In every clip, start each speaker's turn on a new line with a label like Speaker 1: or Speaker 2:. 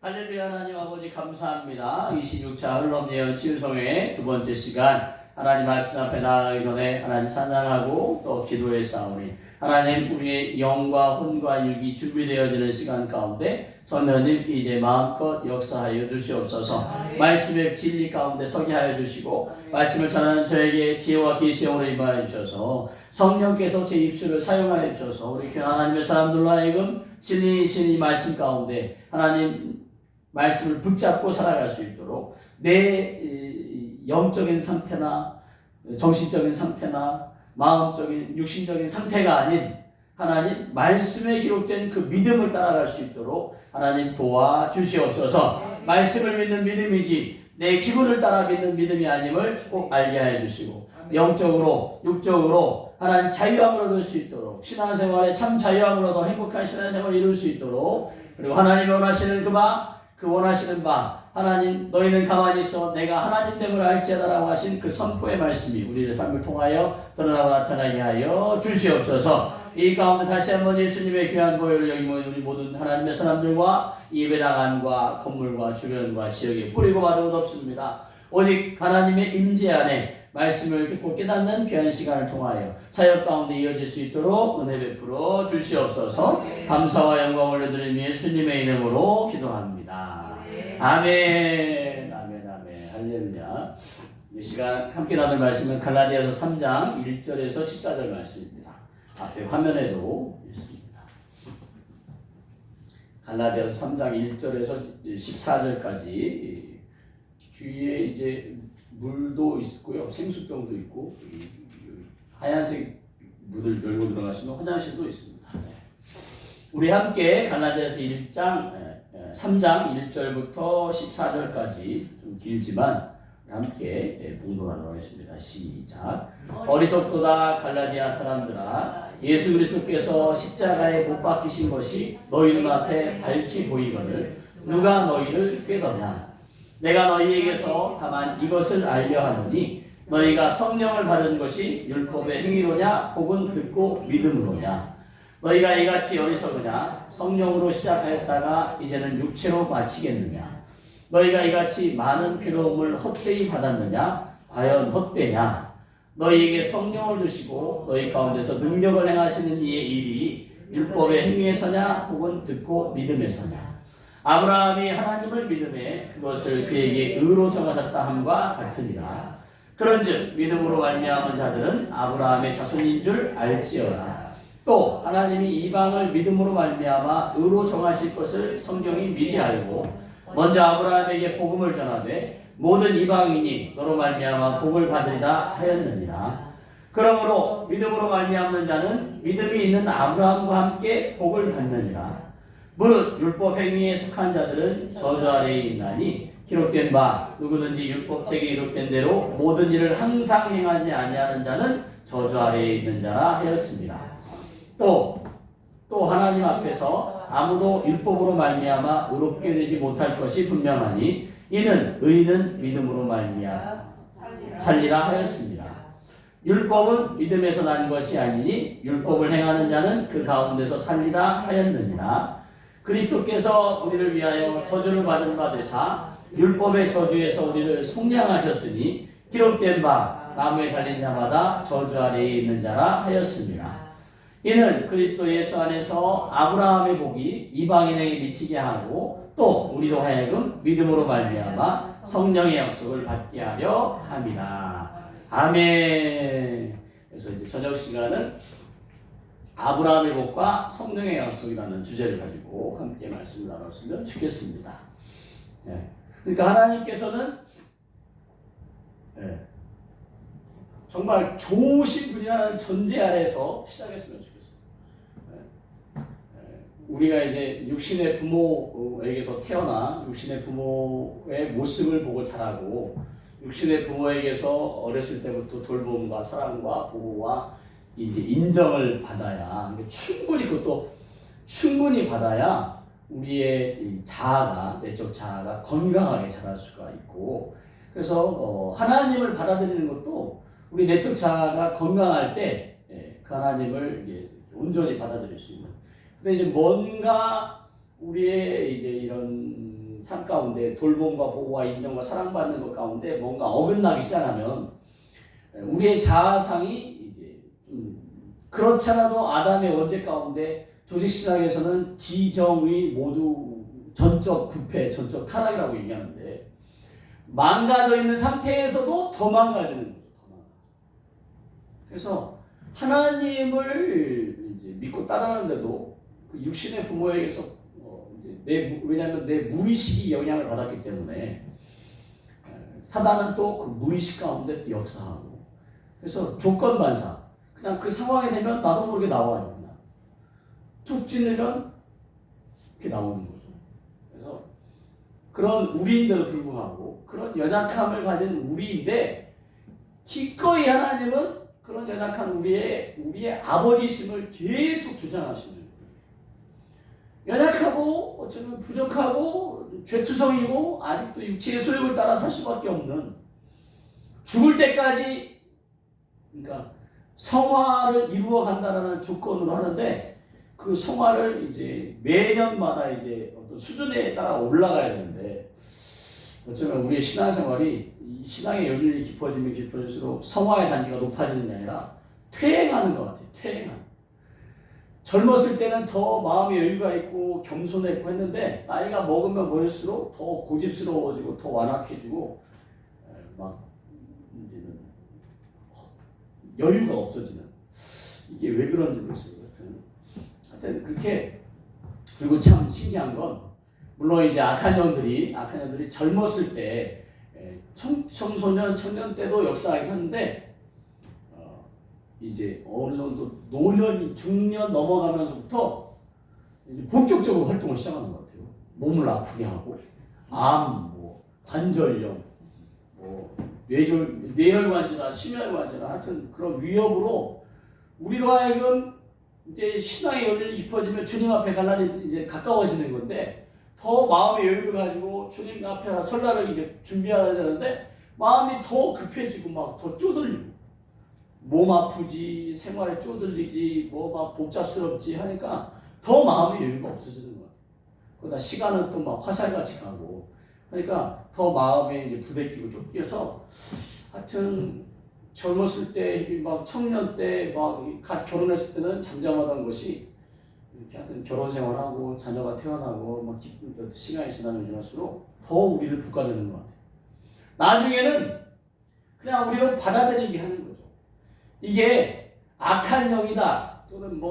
Speaker 1: 할렐루야. 하나님 아버지 감사합니다. 26차 흘럼 예언 치유성의 두 번째 시간, 하나님 말씀 앞에 나아가기 전에 하나님 찬양하고 또 기도의 싸우니 하나님, 우리의 영과 혼과 육이 준비되어지는 시간 가운데 성령님 이제 마음껏 역사하여 주시옵소서. 말씀의 진리 가운데 서게 하여 주시고 말씀을 전하는 저에게 지혜와 계시형으로 임하여 주셔서 성령께서 제 입술을 사용하여 주셔서 우리 귀한 하나님의 사람들로 하여금 진리이신 이 말씀 가운데 하나님 말씀을 붙잡고 살아갈 수 있도록 내 영적인 상태나 정신적인 상태나 마음적인 육신적인 상태가 아닌 하나님 말씀에 기록된 그 믿음을 따라갈 수 있도록 하나님 도와주시옵소서. 말씀을 믿는 믿음이지 내 기분을 따라 믿는 믿음이 아님을 꼭 알게 해 주시고 영적으로 육적으로 하나님 자유함을 얻을 수 있도록 신앙생활에 참 자유함을 얻어 행복한 신앙생활을 이룰 수 있도록, 그리고 하나님이 원하시는 그 원하시는 바 하나님 너희는 가만히 있어 내가 하나님 됨을 알지어다라고 하신 그 선포의 말씀이 우리의 삶을 통하여 드러나고 나타나게 하여 주시옵소서. 이 가운데 다시 한번 예수님의 귀한 보혈을 여기 모인 우리 모든 하나님의 사람들과 이 배당 안과 건물과 주변과 지역에 뿌리고 마르고 덮습니다. 오직 하나님의 임재 안에 말씀을 듣고 깨닫는 귀한 시간을 통하여 사역 가운데 이어질 수 있도록 은혜 베풀어 주시옵소서. 감사와 영광을 올려드리며 예수님의 이름으로 기도합니다. 아멘. 아멘. 아멘. 할렐루야. 이 시간 함께 나눌 말씀은 갈라디아서 3장 1절에서 14절 말씀입니다. 앞에 화면에도 있습니다. 갈라디아서 3장 1절에서 14절까지 뒤에 이제 물도 있고요, 생수병도 있고, 하얀색 문을 열고 들어가시면 화장실도 있습니다. 우리 함께 갈라디아서 3장 1절부터 14절까지 좀 길지만 함께 봉독하도록 하겠습니다. 시작. 어리석도다 갈라디아 사람들아, 예수 그리스도께서 십자가에 못 박히신 것이 너희 눈앞에 밝히 보이거늘 누가 너희를 꾀더냐. 내가 너희에게서 다만 이것을 알려 하노니 너희가 성령을 받은 것이 율법의 행위로냐 혹은 듣고 믿음으로냐. 너희가 이같이 어리석으냐. 성령으로 시작하였다가 이제는 육체로 마치겠느냐. 너희가 이같이 많은 괴로움을 헛되이 받았느냐. 과연 헛되냐. 너희에게 성령을 주시고 너희 가운데서 능력을 행하시는 이의 일이 율법의 행위에서냐 혹은 듣고 믿음에서냐. 아브라함이 하나님을 믿음에 그것을 그에게 의로 정하셨다 함과 같으니라. 그런즉 믿음으로 말미암은 자들은 아브라함의 자손인 줄 알지어라. 또 하나님이 이방을 믿음으로 말미암아 의로 정하실 것을 성경이 미리 알고 먼저 아브라함에게 복음을 전하되 모든 이방인이 너로 말미암아 복을 받으리라 하였느니라. 그러므로 믿음으로 말미암는 자는 믿음이 있는 아브라함과 함께 복을 받느니라. 무릇 율법 행위에 속한 자들은 저주 아래에 있나니 기록된 바 누구든지 율법책에 기록된 대로 모든 일을 항상 행하지 아니하는 자는 저주 아래에 있는 자라 하였습니다. 또 하나님 앞에서 아무도 율법으로 말미암아 의롭게 되지 못할 것이 분명하니 이는 의인은 믿음으로 말미암아 살리라 하였습니다. 율법은 믿음에서 난 것이 아니니 율법을 행하는 자는 그 가운데서 살리라 하였느니라. 그리스도께서 우리를 위하여 저주를 받은 바 되사 율법의 저주에서 우리를 속량하셨으니 기록된 바 나무에 달린 자마다 저주 아래에 있는 자라 하였습니다. 이는 그리스도 예수 안에서 아브라함의 복이 이방인에게 미치게 하고 또 우리로 하여금 믿음으로 말미암아 성령의 약속을 받게 하려 함이라. 아멘. 그래서 이제 저녁 시간은 아브라함의 복과 성령의 약속이라는 주제를 가지고 함께 말씀을 나눴으면 좋겠습니다. 그러니까 하나님께서는 정말 좋으신 분이라는 전제 아래서 시작했으면 좋겠습니다. 우리가 이제 육신의 부모에게서 태어나 육신의 부모의 모습을 보고 자라고 육신의 부모에게서 어렸을 때부터 돌봄과 사랑과 보호와 이제 인정을 받아야, 충분히 그것도 충분히 받아야 우리의 자아가, 내적 자아가 건강하게 자랄 수가 있고, 그래서 하나님을 받아들이는 것도 우리 내적 자아가 건강할 때 그 하나님을 이제 온전히 받아들일 수 있는. 근데 이제 뭔가 우리의 이제 이런 삶 가운데 돌봄과 보호와 인정과 사랑받는 것 가운데 뭔가 어긋나기 시작하면 우리의 자아상이 이제 그렇지 않아도 아담의 원죄 가운데 조직신학에서는 지정의 모두 전적 부패, 전적 타락이라고 얘기하는데 망가져 있는 상태에서도 더 망가지는 거죠. 더 망가져. 그래서 하나님을 이제 믿고 따르는데도 그 육신의 부모에게서 왜냐하면 내 무의식이 영향을 받았기 때문에 사단은 또 그 무의식 가운데 또 역사하고 그래서 조건반사 그냥 그 상황이 되면 나도 모르게 나와요. 그냥 툭 찌르면 이렇게 나오는 거죠. 그래서 그런 우리인데도 불구하고 그런 연약함을 가진 우리인데 기꺼이 하나님은 그런 연약한 우리의 아버지심을 계속 주장하시는 거예요. 연약하고 어쩌면 부족하고 죄투성이고 아직도 육체의 소욕을 따라 살 수밖에 없는 죽을 때까지 그러니까 성화를 이루어 간다라는 조건으로 하는데 그 성화를 이제 매년마다 이제 어떤 수준에 따라 올라가야 되는데 어쩌면 우리의 신앙생활이 이 신앙의 연륜이 깊어지면 깊어질수록 성화의 단계가 높아지는 게 아니라 퇴행하는 것 같아요. 퇴행하는. 젊었을 때는 더 마음의 여유가 있고 겸손했고 했는데 나이가 먹으면 먹을수록 더 고집스러워지고 더 완악해지고 막 이제는 여유가 없어지는 이게 왜 그런지 모르겠어요. 하여튼 그렇게 그리고 참 신기한 건 물론 이제 악한 영들이 젊었을 때 청소년 청년 때도 역사하긴 하는데 이제 어느 정도 노년 중년 넘어가면서부터 이제 본격적으로 활동을 시작하는 것 같아요. 몸을 아프게 하고 암, 뭐 관절염, 뭐 뇌혈관지나 심혈관지나 하여튼 그런 위협으로 우리로 하여금 이제 신앙의 연륜이 깊어지면 주님 앞에 갈 날이 이제 가까워지는 건데 더 마음의 여유를 가지고 주님 앞에 설날을 이제 준비해야 되는데 마음이 더 급해지고 막 더 쪼들리고 몸 아프지 생활에 쪼들리지 뭐 막 복잡스럽지 하니까 더 마음의 여유가 없어지는 것 같아요. 그러다 시간은 또 막 화살같이 가고 그러니까 더 마음에 이제 부대끼고 쫓겨서 하여튼 젊었을 때 막 청년 때 막 갓 결혼했을 때는 잠잠하던 것이 이렇게 하여튼 결혼 생활하고 자녀가 태어나고 막 기쁜 시간이 지날수록 더 우리를 볶아내는 것 같아요. 나중에는 그냥 우리를 받아들이게 하는 거죠. 이게 악한 영이다 또는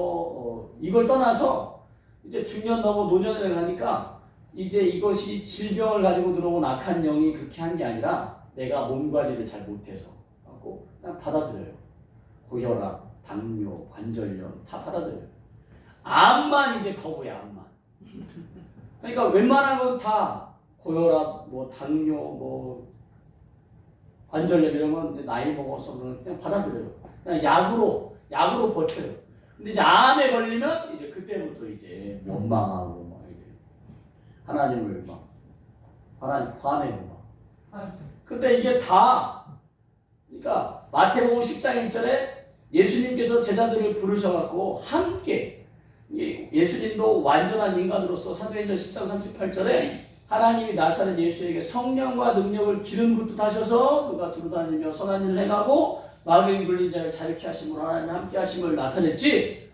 Speaker 1: 이걸 떠나서 이제 중년 넘어 노년에 가니까 이제 이것이 질병을 가지고 들어온 악한 영이 그렇게 한 게 아니라 내가 몸 관리를 잘 못해서 하고 그냥 받아들여요. 고혈압, 당뇨, 관절염 다 받아들여요. 암만 이제 거부해. 암만. 그러니까 웬만한 건 다 고혈압, 당뇨, 관절염 이런 건 나이 먹어서 그냥 받아들여요. 그냥 약으로 버텨요. 근데 이제 암에 걸리면 이제 그때부터 이제 원망하고 막 이제 하나님을 화내고 막. 근데 이게 다 그러니까 마태복음 10장 1절에 예수님께서 제자들을 부르셔갖고 함께 예수님도 완전한 인간으로서 사도행전 10장 38절에 하나님이 나사렛 예수에게 성령과 능력을 기름 붓듯 하셔서 그가 두루다니며 선한 일을 행하고 마귀에 눌린 자를 자유케 하심으로 하나님 함께 하심을 나타냈지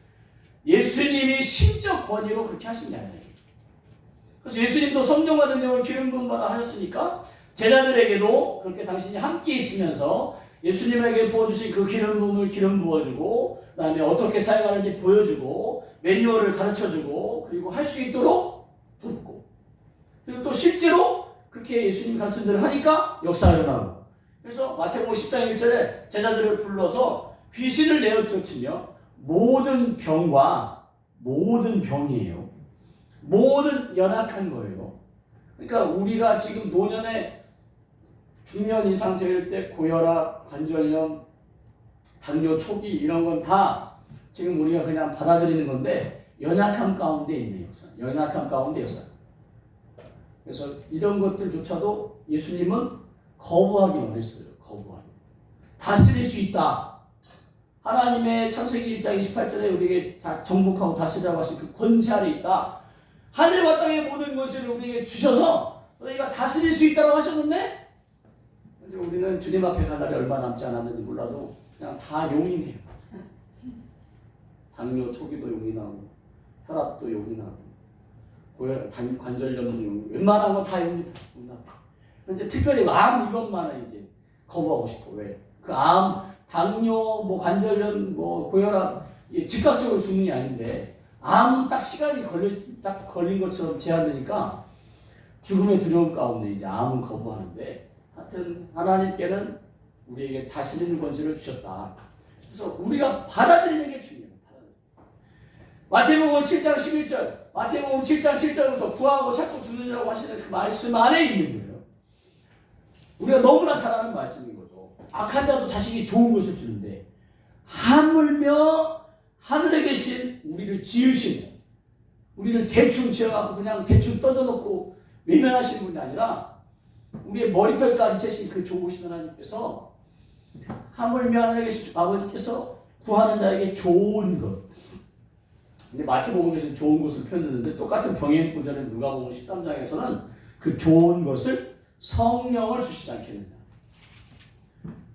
Speaker 1: 예수님이 신적 권위로 그렇게 하신 게 아니에요. 그래서 예수님도 성령과 능력을 기름 부음 받아 하셨으니까 제자들에게도 그렇게 당신이 함께 있으면서 예수님에게 부어주신 그 기름 부음을 기름 부어주고 그 다음에 어떻게 사용하는지 보여주고 매뉴얼을 가르쳐주고 그리고 할 수 있도록 돕고 그리고 또 실제로 그렇게 예수님이 가르친 대로 하니까 역사가 일어나고 그래서 마태복음 10장 1절에 제자들을 불러서 귀신을 내어 쫓으며 모든 병이에요. 모든 연약한 거예요. 그러니까 우리가 지금 노년에 중년 이상 될 때 고혈압, 관절염, 당뇨 초기 이런 건 다 지금 우리가 그냥 받아들이는 건데 연약함 가운데 있는 역사. 연약함 가운데 역사. 그래서 이런 것들조차도 예수님은 거부하기 원했어요. 거부하기. 다스릴 수 있다. 하나님의 창세기 1장 28절에 우리에게 다 정복하고 다스리라고 하신 그 권세 아래 있다. 하늘과 땅의 모든 것을 우리에게 주셔서 너희가 다스릴 수 있다고 하셨는데 이제 우리는 주님 앞에 갈 날이 얼마 남지 않았는지 몰라도 그냥 다 용이네요. 당뇨 초기도 용이 나고 혈압도 용이 나고 관절염도 용이, 웬만한 건 다 용이 나고. 이제 특별히 암 이것만은 이제 거부하고 싶어. 왜? 그 암, 당뇨, 뭐 관절염, 뭐 고혈압 즉각적으로 죽는 게 아닌데 암은 딱 시간이 걸린 것처럼 제한되니까 죽음의 두려움 가운데 이제 암은 거부하는데, 하여튼 하나님께는 우리에게 다스리는 권세를 주셨다. 그래서 우리가 받아들이는 게 중요해요. 마태복음 7장 11절, 마태복음 7장 7절부터 구하고 찾고 듣느냐고 하시는 그 말씀 안에 있는 거예요. 우리가 너무나 잘 아는 말씀인 거죠. 악한 자도 자식이 좋은 것을 주는데 하물며 하늘에 계신 우리를 지으시는, 우리를 대충 지어갖고 그냥 대충 떠져놓고 외면하시는 분이 아니라 우리의 머리털까지 세신 그 좋으신 하나님께서 하물며 하늘에 계신 아버지께서 구하는 자에게 좋은 것. 근데 마태복음에서는 좋은 것을 표현했는데 똑같은 병행 구절의 누가복음 13장에서는 그 좋은 것을 성령을 주시지 않겠느냐.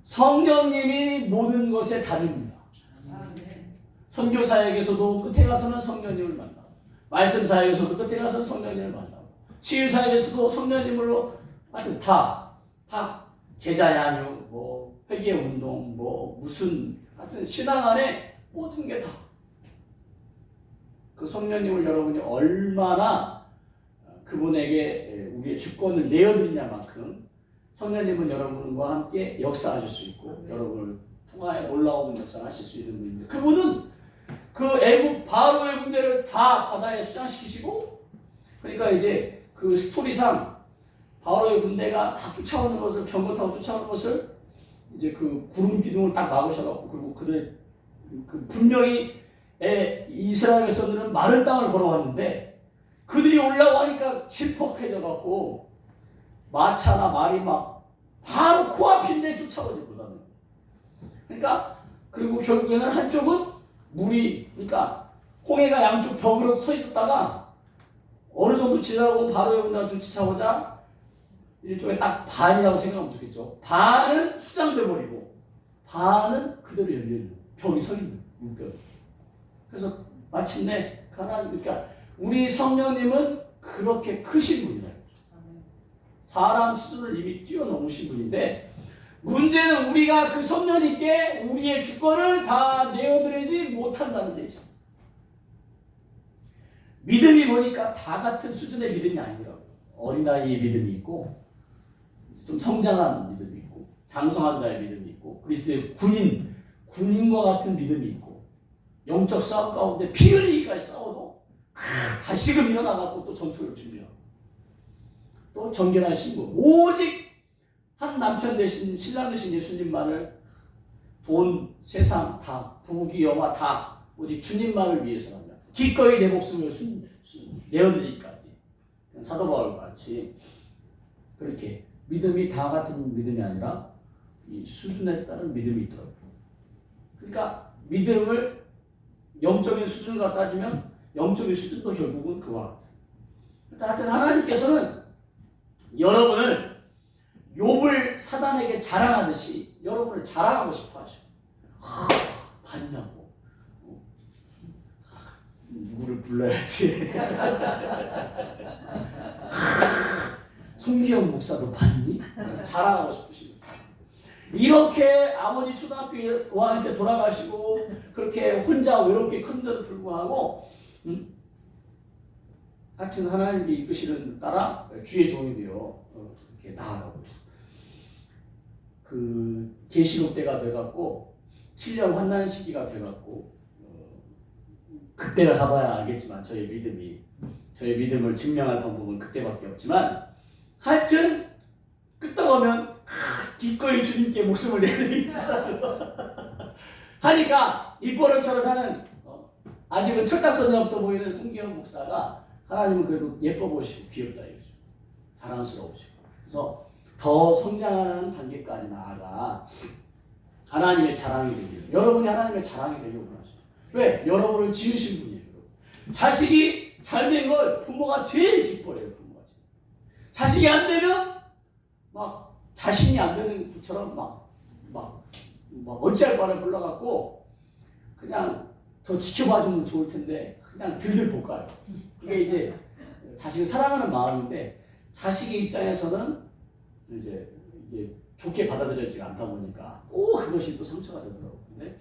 Speaker 1: 성령님이 모든 것의 답입니다. 선교사에게서도 끝에 가서는 성령님을 만나고, 말씀사에게서도 끝에 가서는 성령님을 만나고, 치유사에게서도 성령님으로 하여튼 다 제자 양육, 뭐 회개 운동, 뭐 무슨 하여튼 신앙 안에 모든 게 다 그 성령님을 여러분이 얼마나 그분에게 우리의 주권을 내어드리냐만큼 성령님은 여러분과 함께 역사하실 수 있고 여러분을 통하여 놀라운 역사를 하실 수 있는 분인데, 그분은 그 애국 바로의 군대를 다 바다에 수장시키시고, 그러니까 이제 그 스토리상 바로의 군대가 다 쫓아오는 것을, 병거 타고 쫓아오는 것을 이제 그 구름 기둥을 딱 막으셔갖고, 그리고 그들 분명히 이스라엘 백성들은 마른 땅을 걸어왔는데 그들이 올라가니까 질퍽해져갖고 마차나 말이 막 바로 코앞인데 쫓아오지 못하는. 그러니까 그리고 결국에는 한쪽은 물이, 그러니까 홍해가 양쪽 벽으로 서 있었다가 어느 정도 지나고 바로의 군대가 쫓아오자 일종의 딱 반이라고 생각하면 좋겠죠. 반은 수장돼 버리고 반은 그대로 열려있는 벽이 서 있는 물벽. 그래서 마침내 그러니까 우리 성령님은 그렇게 크신 분이다. 사람 수준을 이미 뛰어넘으신 분인데, 문제는 우리가 그 성령님께 우리의 주권을 다 내어드리지 못한다는 데 있습니다. 믿음이 보니까 다 같은 수준의 믿음이 아니더라고요. 어린아이의 믿음이 있고, 좀 성장한 믿음이 있고, 장성한 자의 믿음이 있고, 그리스도의 군인과 같은 믿음이 있고, 영적 싸움 가운데 피 흘리기까지 싸워도 다시금 일어나갖고 또 전투를 준비하고, 또 정결한 신부, 오직 한 남편 대신 신랑 대신 예수님만을, 돈, 세상 다, 부귀, 영화 다 오직 주님만을 위해서랍니다. 기꺼이 내 목숨을 내어드리기까지. 사도 바울 같이 그렇게 믿음이 다 같은 믿음이 아니라 이 수준에 따른 믿음이 있더라고요. 그러니까 믿음을 영적인 수준과 따지면 영적인 수준도 결국은 그와 같아요. 하여튼 하나님께서는 여러분을 욥을 사단에게 자랑하듯이 여러분을 자랑하고 싶어 하셔. 봤냐고. 누구를 불러야지. 송기영 목사도 봤니? 자랑하고 싶으시고. 이렇게 아버지 초등학교 5학년 때 돌아가시고 그렇게 혼자 외롭게 큰데도 불구하고 하여튼 하나님이 이끄시는 따라 주의 종이 되어 이렇게 나아가고 있어요. 그 계시록 때가 돼갖고 7년 환난 시기가 돼갖고 그때가 가봐야 알겠지만 저의 믿음을 증명할 방법은 그때밖에 없지만, 하여튼 끄떡하면 기꺼이 주님께 목숨을 내드리겠다라고 하니까 입버릇처럼 하는 아직은 철딱선이 없어 보이는 송기영 목사가 하나님은 그래도 예뻐 보시고 귀엽다 이거죠. 자랑스러우시고. 그래서 더 성장하는 단계까지 나아가 하나님의 자랑이 되기를, 여러분이 하나님의 자랑이 되기를 원하셔요. 왜? 여러분을 지으신 분이에요. 자식이 잘된 걸 부모가 제일 기뻐해요. 부모가 자식이 안 되면 막 자신이 안 되는 것처럼 막 어찌할 바를 몰라갖고 그냥 더 지켜봐주면 좋을 텐데 그냥 들들 볶아요. 그게 이제 자식을 사랑하는 마음인데 자식의 입장에서는 이제 이게 좋게 받아들여지지 않다 보니까 또 그것이 또 상처가 되더라고요. 근데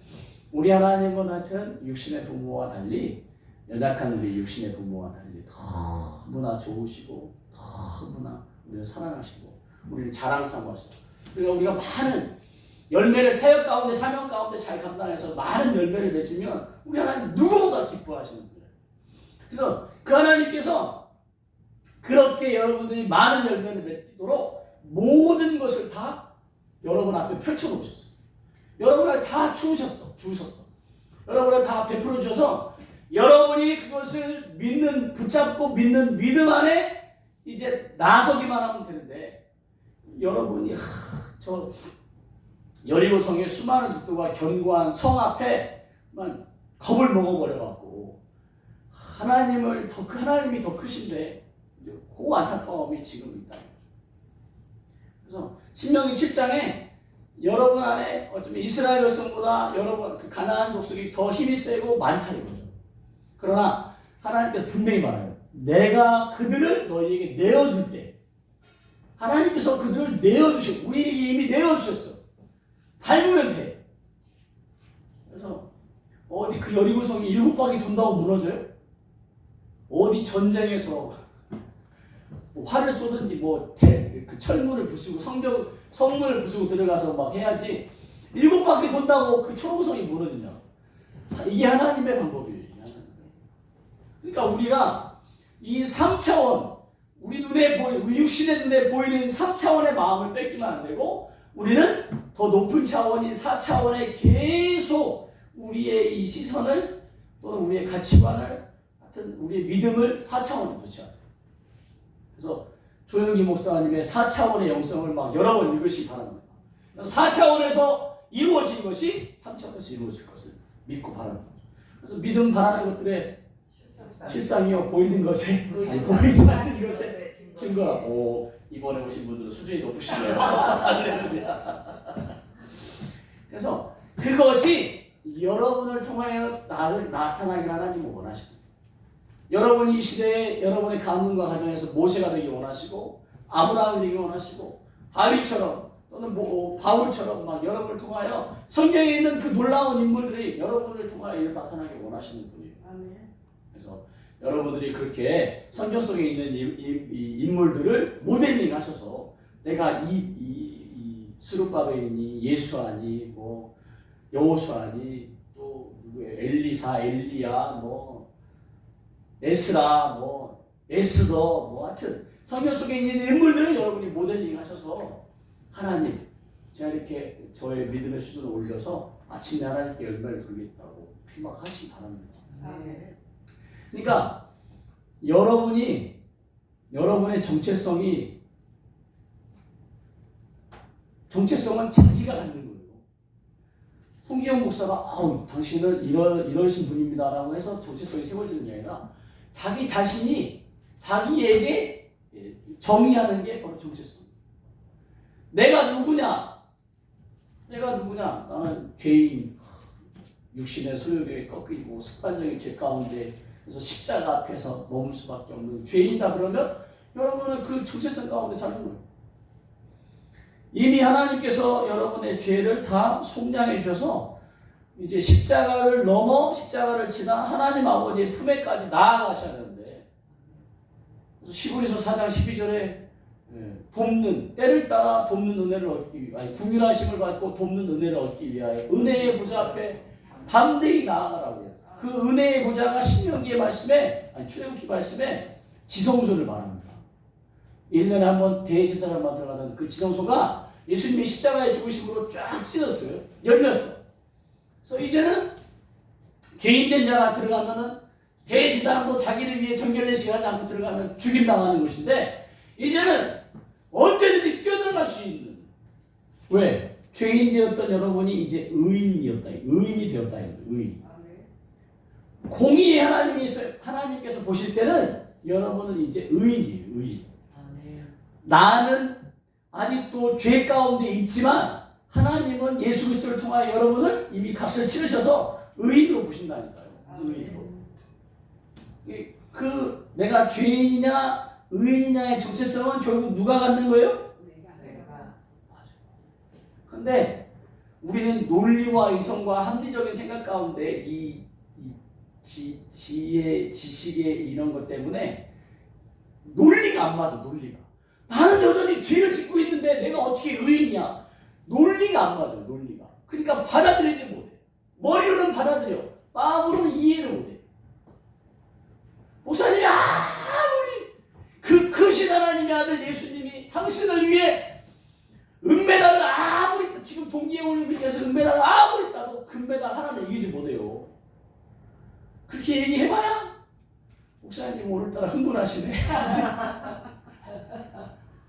Speaker 1: 우리 하나님은 하여튼 육신의 부모와 달리 연약한 우리 육신의 부모와 달리 너무나 좋으시고 너무나 우리를 사랑하시고 우리를 자랑 삼으시고 그러니까 우리가 많은 열매를 사역 가운데 사명 가운데 잘 감당해서 많은 열매를 맺으면 우리 하나님 누구보다 기뻐하시는 분이에요. 그래서 그 하나님께서 그렇게 여러분들이 많은 열매를 맺도록 모든 것을 다 여러분 앞에 펼쳐놓으셨어요. 여러분을 다 주셨어. 여러분을 다 베풀어 주셔서 여러분이 그것을 붙잡고 믿는 믿음 안에 이제 나서기만 하면 되는데 여러분이 저 여리고성의 수많은 적들과 견고한 성 앞에만 겁을 먹어버려갖고 하나님이 더 크신데 그 안타까움이 지금 있다. 그래서 신명기 7장에 여러분 안에 어쩌면 이스라엘 백성보다 여러분 그 가나안 족속이 더 힘이 세고 많다 이거죠. 그러나 하나님께서 분명히 말해요. 내가 그들을 너희에게 내어줄 때 하나님께서 그들을 내어주시고 우리에게 이미 내어주셨어. 밟으면 돼. 그래서 어디 그 여리고성이 7바퀴 돈다고 무너져요? 어디 전쟁에서 활을 쏘든지 그 철문을 부수고 성문을 부수고 들어가서 막 해야지 7바퀴 돈다고 그 철옹성이 무너지냐? 이게 하나님의 방법이에요. 그러니까 우리가 이 3차원 우리 육신의 눈에 보이는 3차원의 마음을 뺏기면 안 되고 우리는 더 높은 차원인 4차원에 계속 우리의 이 시선을 또는 우리의 가치관을 하여튼 우리의 믿음을 4차원에 두셔야 돼요. 그래서 조영기 목사님의 4차원의 영성을 막 여러 번 읽으시기 바랍니다. 4차원에서 이루어진 것이 3차원에서 이루어질 것을 믿고 바라는 거죠. 그래서 믿음 바라는 것들의 실상이요 보이는 것에 보이지 않는 것에 증거라고. 이번에 오신 분들은 수준이 높으시네요. 그래서 그것이 여러분을 통하여 나타나길 하나님은 원하십니다. 여러분이 이 시대에 여러분의 가문과 가정에서 모세가 되기 원하시고 아브라함이 되기 원하시고 다윗처럼 또는 바울처럼 막 여러분을 통하여 성경에 있는 그 놀라운 인물들이 여러분을 통하여 나타나기 원하시는 분이에요. 그래서 여러분들이 그렇게 성경 속에 있는 이 인물들을 모델링 하셔서 내가 이 스룹바벨이니 예수아니 여호수아니 또 누구예요? 엘리사, 엘리야 에스라, 에스더, 하여튼 성경 속에 있는 인물들을 여러분이 모델링 하셔서 하나님, 제가 이렇게 저의 믿음의 수준을 올려서 마침내 하나님께 열매를 돌리겠다고 피막하시기 바랍니다. 그러니까 여러분의 정체성은 자기가 갖는 거예요. 송기영 목사가 당신은 이러신 분입니다라고 해서 정체성이 세워지는 게 아니라 자기 자신이 자기에게 정의하는 게 바로 정체성. 내가 누구냐? 나는 죄인, 육신의 소욕에 꺾이고 습관적인 죄 가운데 그래서 십자가 앞에서 머물 수밖에 없는 죄인이다 그러면 여러분은 그 정체성 가운데 사는 거예요. 이미 하나님께서 여러분의 죄를 다 속량해 주셔서 이제 십자가를 넘어 십자가를 지나 하나님 아버지의 품에까지 나아가셔야 되는데 그래서 시브리서 4장 12절에 때를 따라 돕는 은혜를 얻기 위하여 궁휼하심을 받고 돕는 은혜를 얻기 위하여 은혜의 보좌 앞에 담대히 나아가라고. 그 은혜의 보좌가 신명기의 말씀에 출애굽기 말씀에 지성소를 말합니다. 1년에 한 번 대제사장 만들어가는 그 지성소가 예수님의 십자가의 죽으심으로 쫙 찢었어요. 열렸어. 그래서 이제는 죄인된 자가 들어가면은 대제사장도 자기를 위해 정결례식 하지 않고 들어가면 죽임당하는 곳인데 이제는 언제든지 뛰어들어갈 수 있는. 왜? 죄인 되었던 여러분이 이제 의인이 되었다. 의인. 공의의 하나님께서 보실 때는 여러분은 이제 의인이에요. 의인. 나는 아직도 죄 가운데 있지만 하나님은 예수 그리스도를 통하여 여러분을 이미 값을 치르셔서 의인으로 보신다니까요. 의인으로. 그 내가 죄인이냐 의인이냐의 정체성은 결국 누가 갖는 거예요? 맞아. 근데 우리는 논리와 이성과 합리적인 생각 가운데 이 지혜, 지식의 이런 것 때문에 논리가 안 맞아. 논리가. 나는 여전히 죄를 짓고 있는데 내가 어떻게 의인이야? 논리가 안 맞아요. 논리가. 그러니까 받아들이지 못해. 머리로는 받아들여. 마음으로는 이해를 못해. 목사님이 아무리 그 크신 하나님의 아들 예수님이 당신을 위해 은메달을 아무리 지금 동계올림픽에서 은메달을 아무리 따도 금메달 하나는 이기지 못해요. 그렇게 얘기해봐야 목사님 오늘따라 흥분하시네.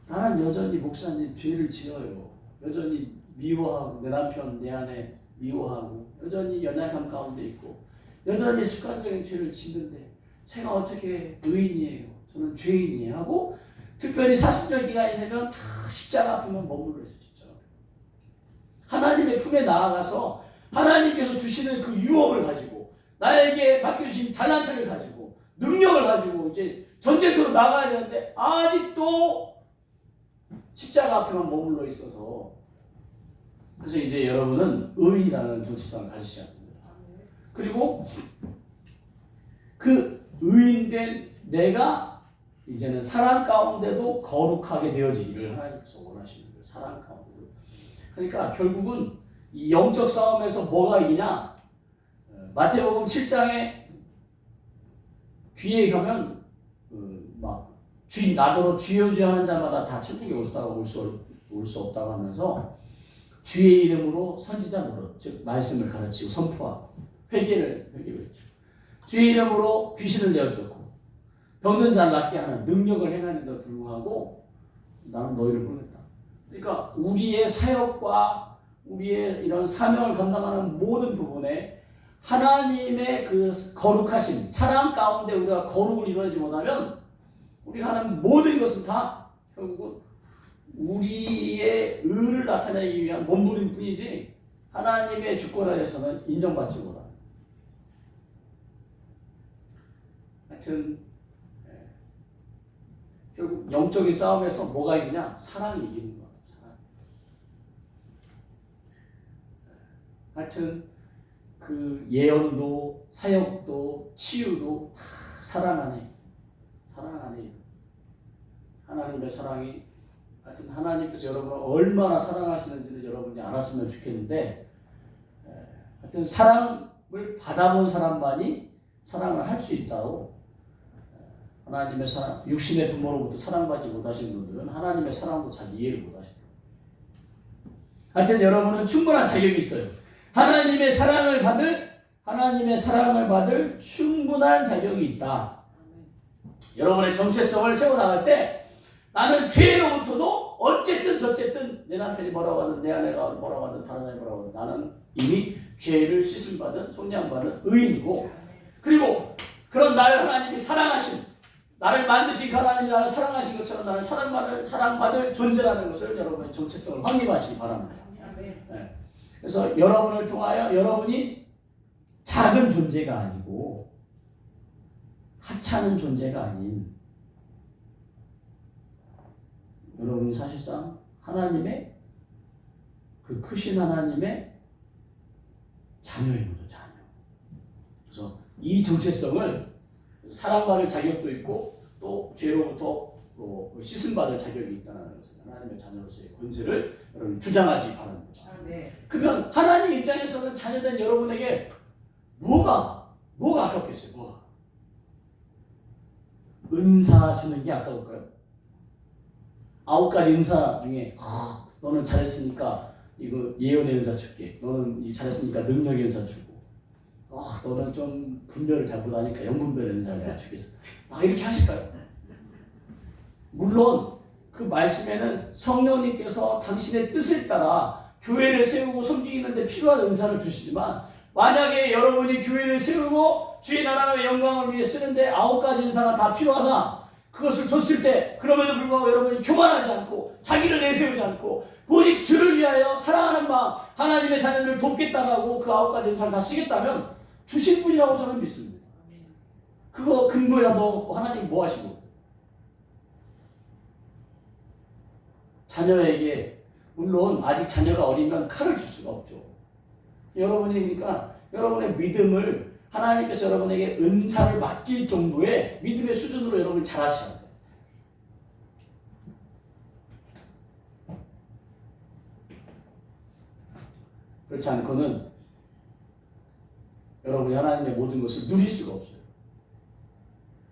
Speaker 1: 나는 여전히 목사님 죄를 지어요. 여전히 미워하고 내 남편 내 아내 미워하고 여전히 연약함 가운데 있고 여전히 습관적인 죄를 짓는데 제가 어떻게 의인이에요? 저는 죄인이에요. 하고 특별히 40절 기간이 되면 다 십자가 앞에만 머물러 있어요. 십자가 앞에. 하나님의 품에 나아가서 하나님께서 주시는 그 유업을 가지고 나에게 맡겨주신 달란트를 가지고 능력을 가지고 이제 전쟁터로 나가야 되는데 아직도 십자가 앞에만 머물러 있어서 그래서 이제 여러분은 의인이라는 정체성을 가지셔야 됩니다. 그리고 그 의인된 내가 이제는 사랑 가운데도 거룩하게 되어지기를 하나님께서 원하시는 거예요. 사랑 가운데도. 그러니까 결국은 이 영적 싸움에서 뭐가 이기냐? 마태복음 7장에 뒤에 가면 막 주인 나더러 주여주여하는 자마다 다 천국에 올 수 없다고 하면서 주의 이름으로 선지자 노릇 즉 말씀을 가르치고 선포하고 회개를 했죠. 주의 이름으로 귀신을 내어쫓고 병든 자를 낫게 하는 능력을 행하는데도 불구하고 나는 너희를 보냈다. 그러니까 우리의 사역과 우리의 이런 사명을 감당하는 모든 부분에 하나님의 그 거룩하심, 사랑 가운데 우리가 거룩을 이루어내지 못하면 우리가 하는 모든 것은 다 결국은 우리의 의를 나타내기 위한 몸부림 뿐이지 하나님의 주권 아래서는 인정받지 못합니다. 하여튼 결국 영적인 싸움에서 뭐가 이기냐? 사랑이 이기는 것 같아요. 사랑. 하여튼 그 예언도 사역도 치유도 다 사랑 안에 하나님의 사랑이 하여튼 하나님께서 여러분을 얼마나 사랑하시는지를 여러분이 알았으면 좋겠는데 하여튼 사랑을 받아본 사람만이 사랑을 할 수 있다고 하나님의 사랑, 육신의 부모로부터 사랑받지 못하시는 분들은 하나님의 사랑도 잘 이해를 못하시더라고요. 하여튼 여러분은 충분한 자격이 있어요. 하나님의 사랑을 받을 충분한 자격이 있다. 여러분의 정체성을 세워나갈 때 나는 죄로부터도 어쨌든 저쨌든 내 남편이 뭐라고 하든 내 아내가 뭐라고 하든 다른 사람이 뭐라고 하든 나는 이미 죄를 씻음받은 속량받은 의인이고 그리고 그런 나를 하나님이 사랑하신 나를 만드신 하나님이 나를 사랑하신 것처럼 나를 사랑받을 존재라는 것을 여러분의 정체성을 확립하시기 바랍니다. 네. 그래서 여러분을 통하여 여러분이 작은 존재가 아니고 하찮은 존재가 아닌 여러분이 사실상 하나님의 그 크신 하나님의 자녀인 거죠. 자녀. 그래서 이 정체성을 사랑받을 자격도 있고 또 죄로부터 또 씻음받을 자격이 있다는 것을 하나님의 자녀로서의 권세를 여러분 주장하시기 바랍니다. 그러면 하나님 입장에서는 자녀된 여러분에게 뭐가 아깝겠어요? 뭐가? 은사 주는 게 아까울까요? 9가지 은사 중에 너는 잘했으니까 이거 예언의 은사 줄게. 너는 잘했으니까 능력의 은사 주고. 너는 좀 분별을 잘 못하니까 영분별 은사를 내가 주겠어. 이렇게 하실까요? 물론 그 말씀에는 성령님께서 당신의 뜻에 따라 교회를 세우고 섬기는 데 필요한 은사를 주시지만 만약에 여러분이 교회를 세우고 주의 나라의 영광을 위해 쓰는데 9가지 은사가 다 필요하다. 그것을 줬을 때 그럼에도 불구하고 여러분이 교만하지 않고 자기를 내세우지 않고 오직 주를 위하여 사랑하는 마음 하나님의 자녀들을 돕겠다라고 그 9가지 은사를 다 쓰겠다면 주실 분이라고 저는 믿습니다. 그거 근거에다 넣어놓고 하나님 뭐 하시고 자녀에게 물론 아직 자녀가 어리면 칼을 줄 수가 없죠. 여러분이 그러니까 여러분의 믿음을 하나님께서 여러분에게 은사를 맡길 정도의 믿음의 수준으로 여러분이 잘하셔야 돼요. 그렇지 않고는 여러분이 하나님의 모든 것을 누릴 수가 없어요.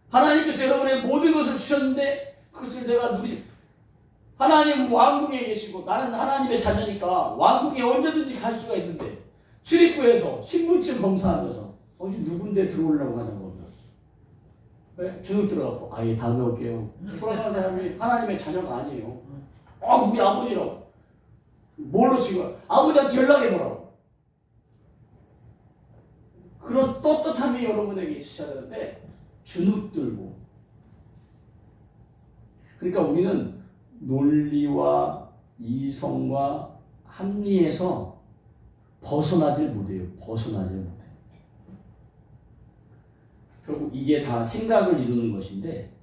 Speaker 1: 하나님께서 여러분의 모든 것을 주셨는데 그것을 내가 하나님은 왕궁에 계시고 나는 하나님의 자녀니까 왕궁에 언제든지 갈 수가 있는데 출입구에서 신분증 검사하면서 누군데 들어오려고 하냐고 왜? 주눅 들어가고 예 다음에 올게요. 돌아가는 사람이 하나님의 자녀가 아니에요. 우리 아버지라고 뭘로 지금 아버지한테 연락해보라고 그런 떳떳함이 여러분에게 있으셔야 되는데 주눅 들고 그러니까 우리는 논리와 이성과 합리에서 벗어나질 못해요. 결국 이게 다 생각을 이루는 것인데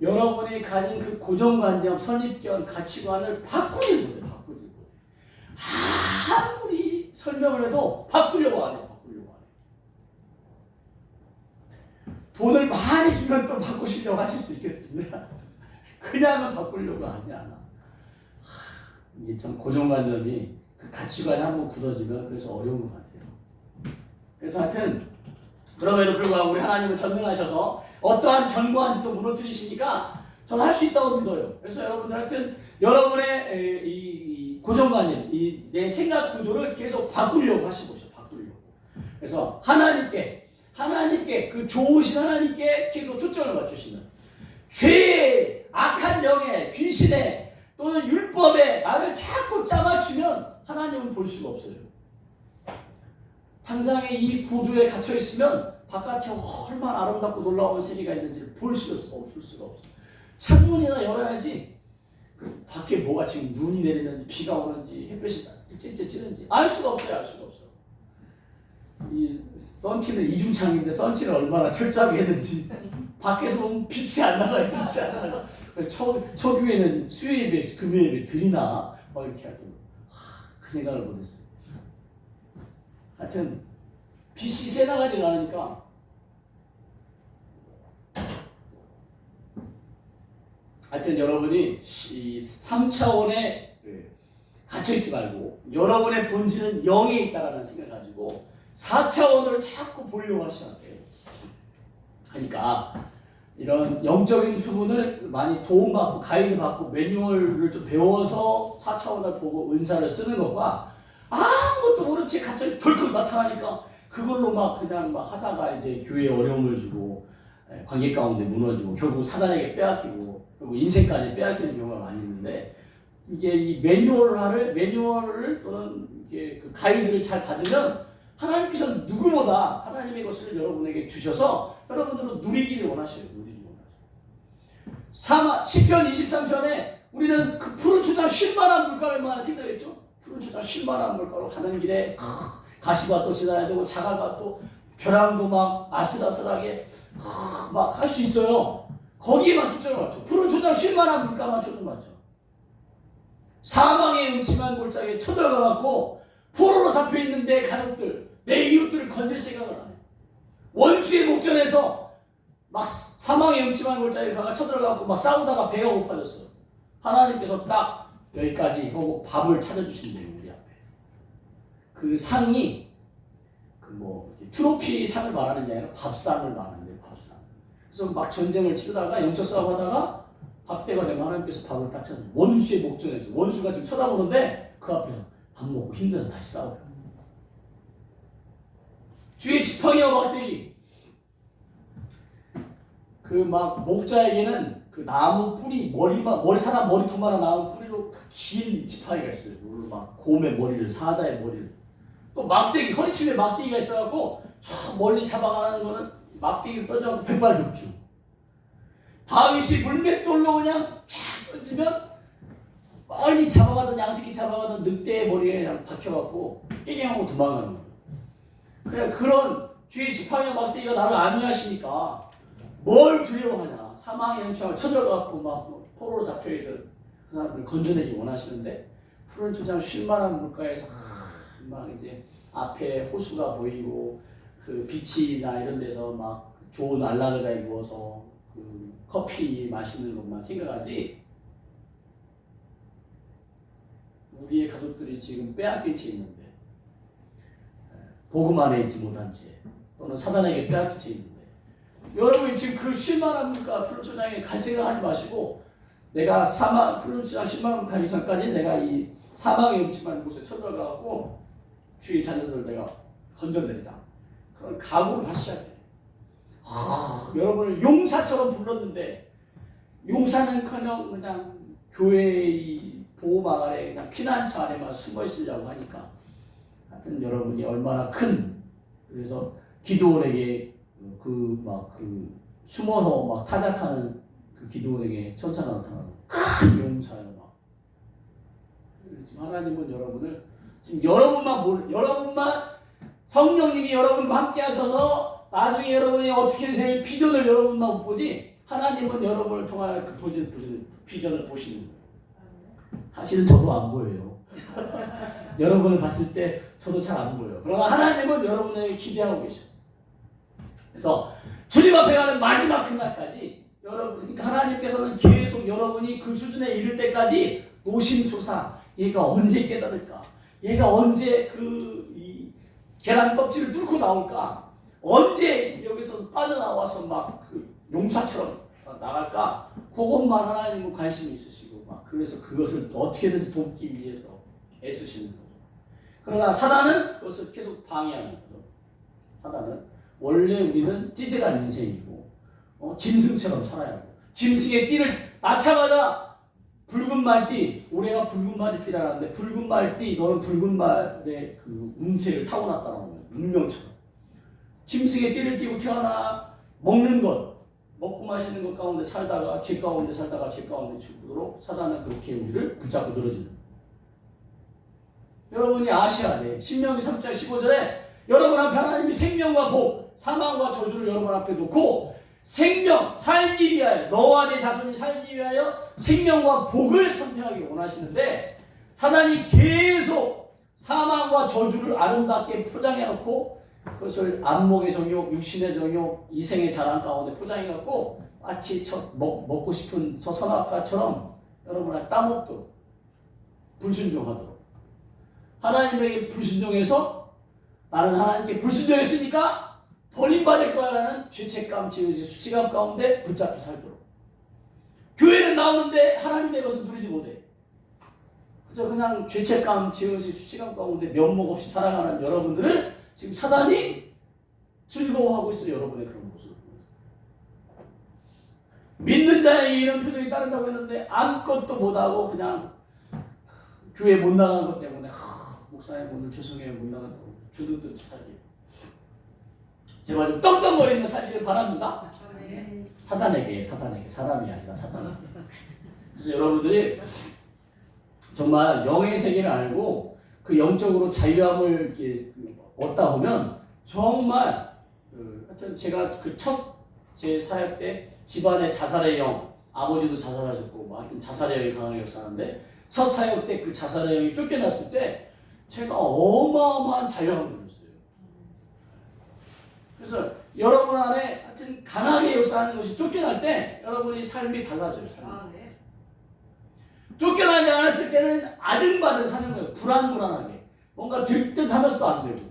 Speaker 1: 여러분이 가진 그 고정관념, 선입견, 가치관을 바꾸지 못해요. 아무리 설명을 해도 바꾸려고 안 해요. 돈을 많이 주면 또 바꾸시려고 하실 수 있겠습니다. 그냥은 바꾸려고 하지 않아. 이게 참 고정관념이 그 가치관이 한번 굳어지면 그래서 어려운 것 같아요. 그래서 하여튼 그럼에도 불구하고 우리 하나님은 전능하셔서 어떠한 견고한지도 무너뜨리시니까 저는 할 수 있다고 믿어요. 그래서 여러분들 하여튼 여러분의 이 고정관념, 이 내 생각 구조를 계속 바꾸려고 하시보죠. 그래서 하나님께 그 좋으신 하나님께 계속 초점을 맞추시면 죄의 악한 영의 귀신의 또는 율법에 나를 자꾸 짜맞추면 하나님은 볼 수가 없어요. 당장에 이 구조에 갇혀 있으면 바깥에 얼마나 아름답고 놀라운 세계가 있는지를 볼 수가 없어요. 창문이나 열어야지 그 밖에 뭐가 지금 눈이 내리는지 비가 오는지 햇볕이 찌는지 알 수가 없어요. 이 선팅은 이중창인데 선팅을 얼마나 철저하게 했는지 밖에서 보면 빛이 안 나가요. 초교회는 수요예배, 금요예배 드리나 이렇게 하더니 그 생각을 못했어요. 하여튼 빛이 새 나가지 않으니까 하여튼 여러분이 이 3차원에 갇혀있지 말고 여러분의 본질은 영에 있다라는 생각을 가지고 4차원을 자꾸 보려고 하셔야 돼요. 그러니까 이런 영적인 부분을 많이 도움받고 가이드받고 매뉴얼을 좀 배워서 4차원을 보고 은사를 쓰는 것과 아무것도 모른 채 갑자기 덜컥 나타나니까 그걸로 그냥 하다가 이제 교회에 어려움을 주고 관계 가운데 무너지고 결국 사단에게 빼앗기고 그리고 인생까지 빼앗기는 경우가 많이 있는데 이게 이 매뉴얼을 또는 이게 그 가이드를 잘 받으면 하나님께서는 누구보다 하나님의 것을 여러분에게 주셔서 여러분들은 누리기를 원하셔요. 시편 23편에 우리는 그 푸른 초장 쉴만한 물가를만 생각했죠. 푸른 초장 쉴만한 물가로 가는 길에 가시밭도 지나야 되고 자갈밭도 벼랑도 아슬아슬하게 할 수 있어요. 거기에만 초점을 맞죠. 푸른 초장 쉴만한 물가만 초점 맞죠. 사망의 음침한 골짜기에 쳐들어가갖고 포로로 잡혀있는데 가족들 내 이웃들을 건질 생각을 안 해요. 원수의 목전에서 사망의 음침한 골짜기에 쳐들어가고 싸우다가 배가 고파졌어요. 하나님께서 딱 여기까지 하고 밥을 차려주신대요. 우리 앞에. 그 상이 트로피 상을 말하는 게 아니라 밥상을 말하는데 밥상. 그래서 전쟁을 치르다가 영적 싸움하다가 밥 때가 되면 하나님께서 밥을 딱 차려줘요. 원수의 목전에서 원수가 지금 쳐다보는데 그 앞에서 밥 먹고 힘들어서 다시 싸워요. 주의 지팡이와 막대기. 목자에게는 그 나무 뿌리 사람 머리통만한 나무 뿌리로 긴 지팡이가 있어요. 곰의 머리를 사자의 머리를 또 막대기 허리춤에 막대기가 있어갖고 저 멀리 잡아가는 거는 막대기를 떠져갖고 백발격주. 다윗이 물맷돌로 그냥 쫙 던지면 멀리 잡아가던 양식이 잡아가던 늑대의 머리에 그냥 박혀갖고 깨갱하고 도망가는 거예요. 그래 그런 주의 지팡이와 막대기가 나를 안위하시니까 뭘 두려워하냐. 사망의 영창을 쳐들어갖고 막 포로로 잡혀있는 그 사람을 건져내기 원하시는데 푸른 초장 쉴만한 물가에서 막 이제 앞에 호수가 보이고 그 비치나 이런 데서 막 좋은 안락의자에 누워서 그 커피 마시는 것만 생각하지 우리의 가족들이 지금 빼앗긴 채 있는데 복음 안에 있지 못한 채 또는 사단에게 빼앗긴 채 있는데 여러분이 지금 그 쉴만한 물가 푸른 초장에 갈 생각하지 마시고 내가 푸른 초장 쉴만한 물 가기 전까지 내가 이 사망의 음침한 곳에 쳐들어가고 주의 자녀들을 내가 건져내리라. 그런 각오를 하셔야 돼. 여러분을 용사처럼 불렀는데 용사는커녕 그냥 교회의 보호막 아래 그냥 피난처 안에만 숨어 있으려고 하니까 하여튼 여러분이 얼마나 큰 그래서 기드온에게 그 숨어서 막 타작하는 그 기드온에게 천사가 나타나는 큰 용사예요. 막 지금 하나님은 여러분을 지금 여러분만 성령님이 여러분과 함께 하셔서 나중에 여러분이 어떻게 될 비전을 여러분만 못 보지 하나님은 여러분을 통하여 그 비전을 보시는 거예요. 사실은 저도 안 보여요. 여러분을 봤을 때 저도 잘 안 보여요. 그러나 하나님은 여러분에게 기대하고 계셔요. 그래서 주님 앞에 가는 마지막 그날까지 그러니까 하나님께서는 계속 여러분이 그 수준에 이를 때까지 노심초사 얘가 언제 깨달을까? 얘가 언제 이 계란 껍질을 뚫고 나올까? 언제 여기서 빠져나와서 막 그 용사처럼 나갈까? 그것만 하나님은 관심이 있으시고 막 그래서 그것을 어떻게든지 돕기 위해서 애쓰시는 거죠. 그러나 사단은 그것을 계속 방해하는 거죠. 사단은 원래 우리는 찌질한 인생이고 짐승처럼 살아야 하고 짐승의 띠를 낳자마자 붉은 말띠, 올해가 붉은 말띠라는데 붉은 말띠, 너는 붉은 말의 그 운세를 타고났다는 거예요. 운명처럼. 짐승의 띠를 띠고 태어나 먹는 것, 먹고 마시는 것 가운데 살다가 죄 가운데 살다가 죄 가운데 죽도록 사단은 그렇게 우리를 붙잡고 늘어지는 거예요. 여러분이 아셔야 돼. 신명기 3장 15절에 여러분 앞에 하나님이 생명과 복, 사망과 저주를 여러분 앞에 놓고 생명, 살기 위하여 너와 네 자손이 살기 위하여 생명과 복을 선택하기 원하시는데 사단이 계속 사망과 저주를 아름답게 포장해놓고 그것을 안목의 정욕, 육신의 정욕, 이생의 자랑 가운데 포장해갖고 마치 먹고 싶은 저 선악과처럼 여러분을 따먹도록 불순종하도록 하나님에게 불순종해서 나는 하나님께 불순종했으니까 버림받을 거야라는 죄책감, 죄의식, 수치감 가운데 붙잡혀 살도록 교회는 나오는데 하나님의 것은 누리지 못해. 그저 그냥 죄책감, 죄의식, 수치감 가운데 면목 없이 살아가는 여러분들을 지금 사단이 즐거워하고 있어요. 여러분의 그런 모습을 보면서. 믿는 자에게 이런 표정이 따른다고 했는데 아무것도 못하고 그냥 교회 못 나가는 것 때문에 목사님 오늘 죄송해요 못 나간다고 주둥듯이 살기 제발 좀 떵떵거리는 살기를 바랍니다. 사단에게 사람이 아니라 사단에게. 그래서 여러분들이 정말 영의 세계를 알고 그 영적으로 자유함을 이렇게 얻다 보면 정말 하여튼 제가 그 첫 제 사역 때 집안에 자살의 영 아버지도 자살하셨고 뭐 하여튼 자살의 영이 강하게 역사하는데 첫 사역 때 그 자살의 영이 쫓겨났을 때 제가 어마어마한 자유함을 누렸어요. 그래서 여러분 안에 하여튼 강하게 역사하는 것이 쫓겨날 때 여러분이 삶이 달라져요. 삶이. 쫓겨나지 않았을 때는 아등바등 사는 거예요. 불안하게. 뭔가 될 듯 하면서도 안 되고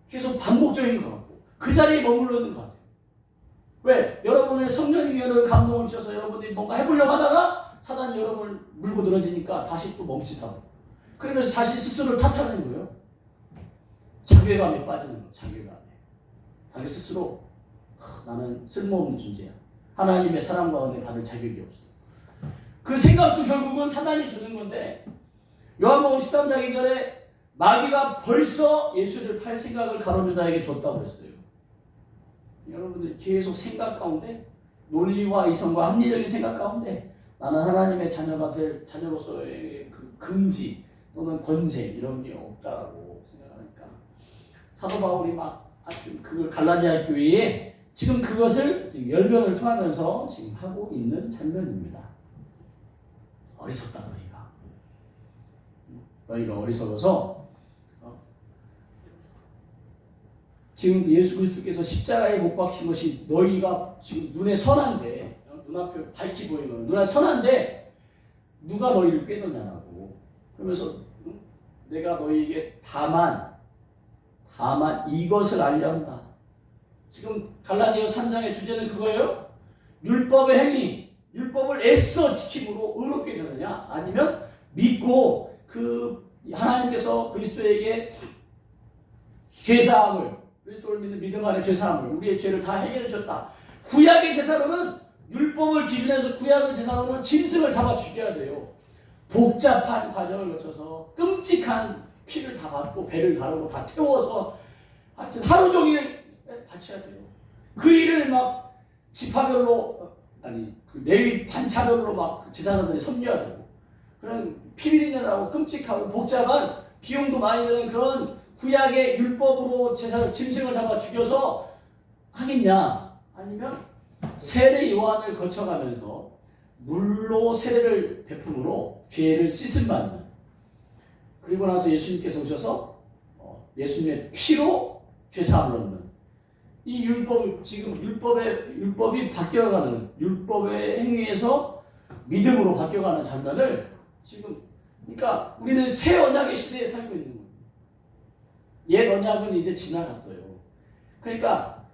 Speaker 1: 계속 반복적인 것 같고 그 자리에 머물러 있는 것 같아요. 왜? 여러분의 성령님이 여러분을 감동을 주셔서 여러분들이 뭔가 해보려고 하다가 사단이 여러분을 물고 늘어지니까 다시 또 멈칫하고 그러면서 자신 스스로를 탓하는 거예요. 자괴감에 빠지는 거예요. 자괴감에. 자기 스스로 나는 쓸모없는 존재야. 하나님의 사랑 가운데 받을 자격이 없어. 그 생각도 결국은 사단이 주는 건데 요한복음 13장 2절에 마귀가 벌써 예수를 팔 생각을 가룟 유다에게 줬다고 했어요. 여러분들이 계속 생각 가운데 논리와 이성과 합리적인 생각 가운데 나는 하나님의 자녀가 될 자녀로서의 그 긍지 또는 권세 이런 게 없다라고 생각하니까 사도 바울이 막 하여튼 그걸 갈라디아 교회에 지금 그것을 열변을 통하면서 지금 하고 있는 장면입니다. 어리석다 너희가 어리석어서 지금 예수 그리스도께서 십자가에 못 박힌 것이 너희가 지금 눈에 선한데 눈앞에 밝히 보이는 눈에 선한데 누가 너희를 꾀도냐고 그러면서 내가 너희에게 다만 이것을 알려 한다. 지금 갈라디아 3장의 주제는 그거예요. 율법의 행위, 율법을 애써 지킴으로 의롭게 되느냐 아니면 믿고 그 하나님께서 그리스도에게 죄사함을 그리스도를 믿는 믿음 안에 죄사함을 우리의 죄를 다 해결해 주셨다. 구약의 제사로는 율법을 기준해서 구약의 제사로는 짐승을 잡아 죽여야 돼요. 복잡한 과정을 거쳐서 끔찍한 피를 다 받고 배를 가르고 다 태워서 하여튼 하루 종일 바쳐야 돼요. 그 일을 막 지파별로 그 레위 반차별로 막 제사장들이 섬겨야 되고 그런 피비린내나고 끔찍하고 복잡한 비용도 많이 드는 그런 구약의 율법으로 짐승을 잡아 죽여서 하겠냐 아니면 세례 요한을 거쳐가면서 물로 세례를 베품으로 죄를 씻음 받는 그리고 나서 예수님께서 오셔서 예수님의 피로 죄사함을 얻는 이 율법 지금 율법이 바뀌어가는 율법의 행위에서 믿음으로 바뀌어가는 장면을 지금 그러니까 우리는 새 언약의 시대에 살고 있는 거예요. 옛 언약은 이제 지나갔어요. 그러니까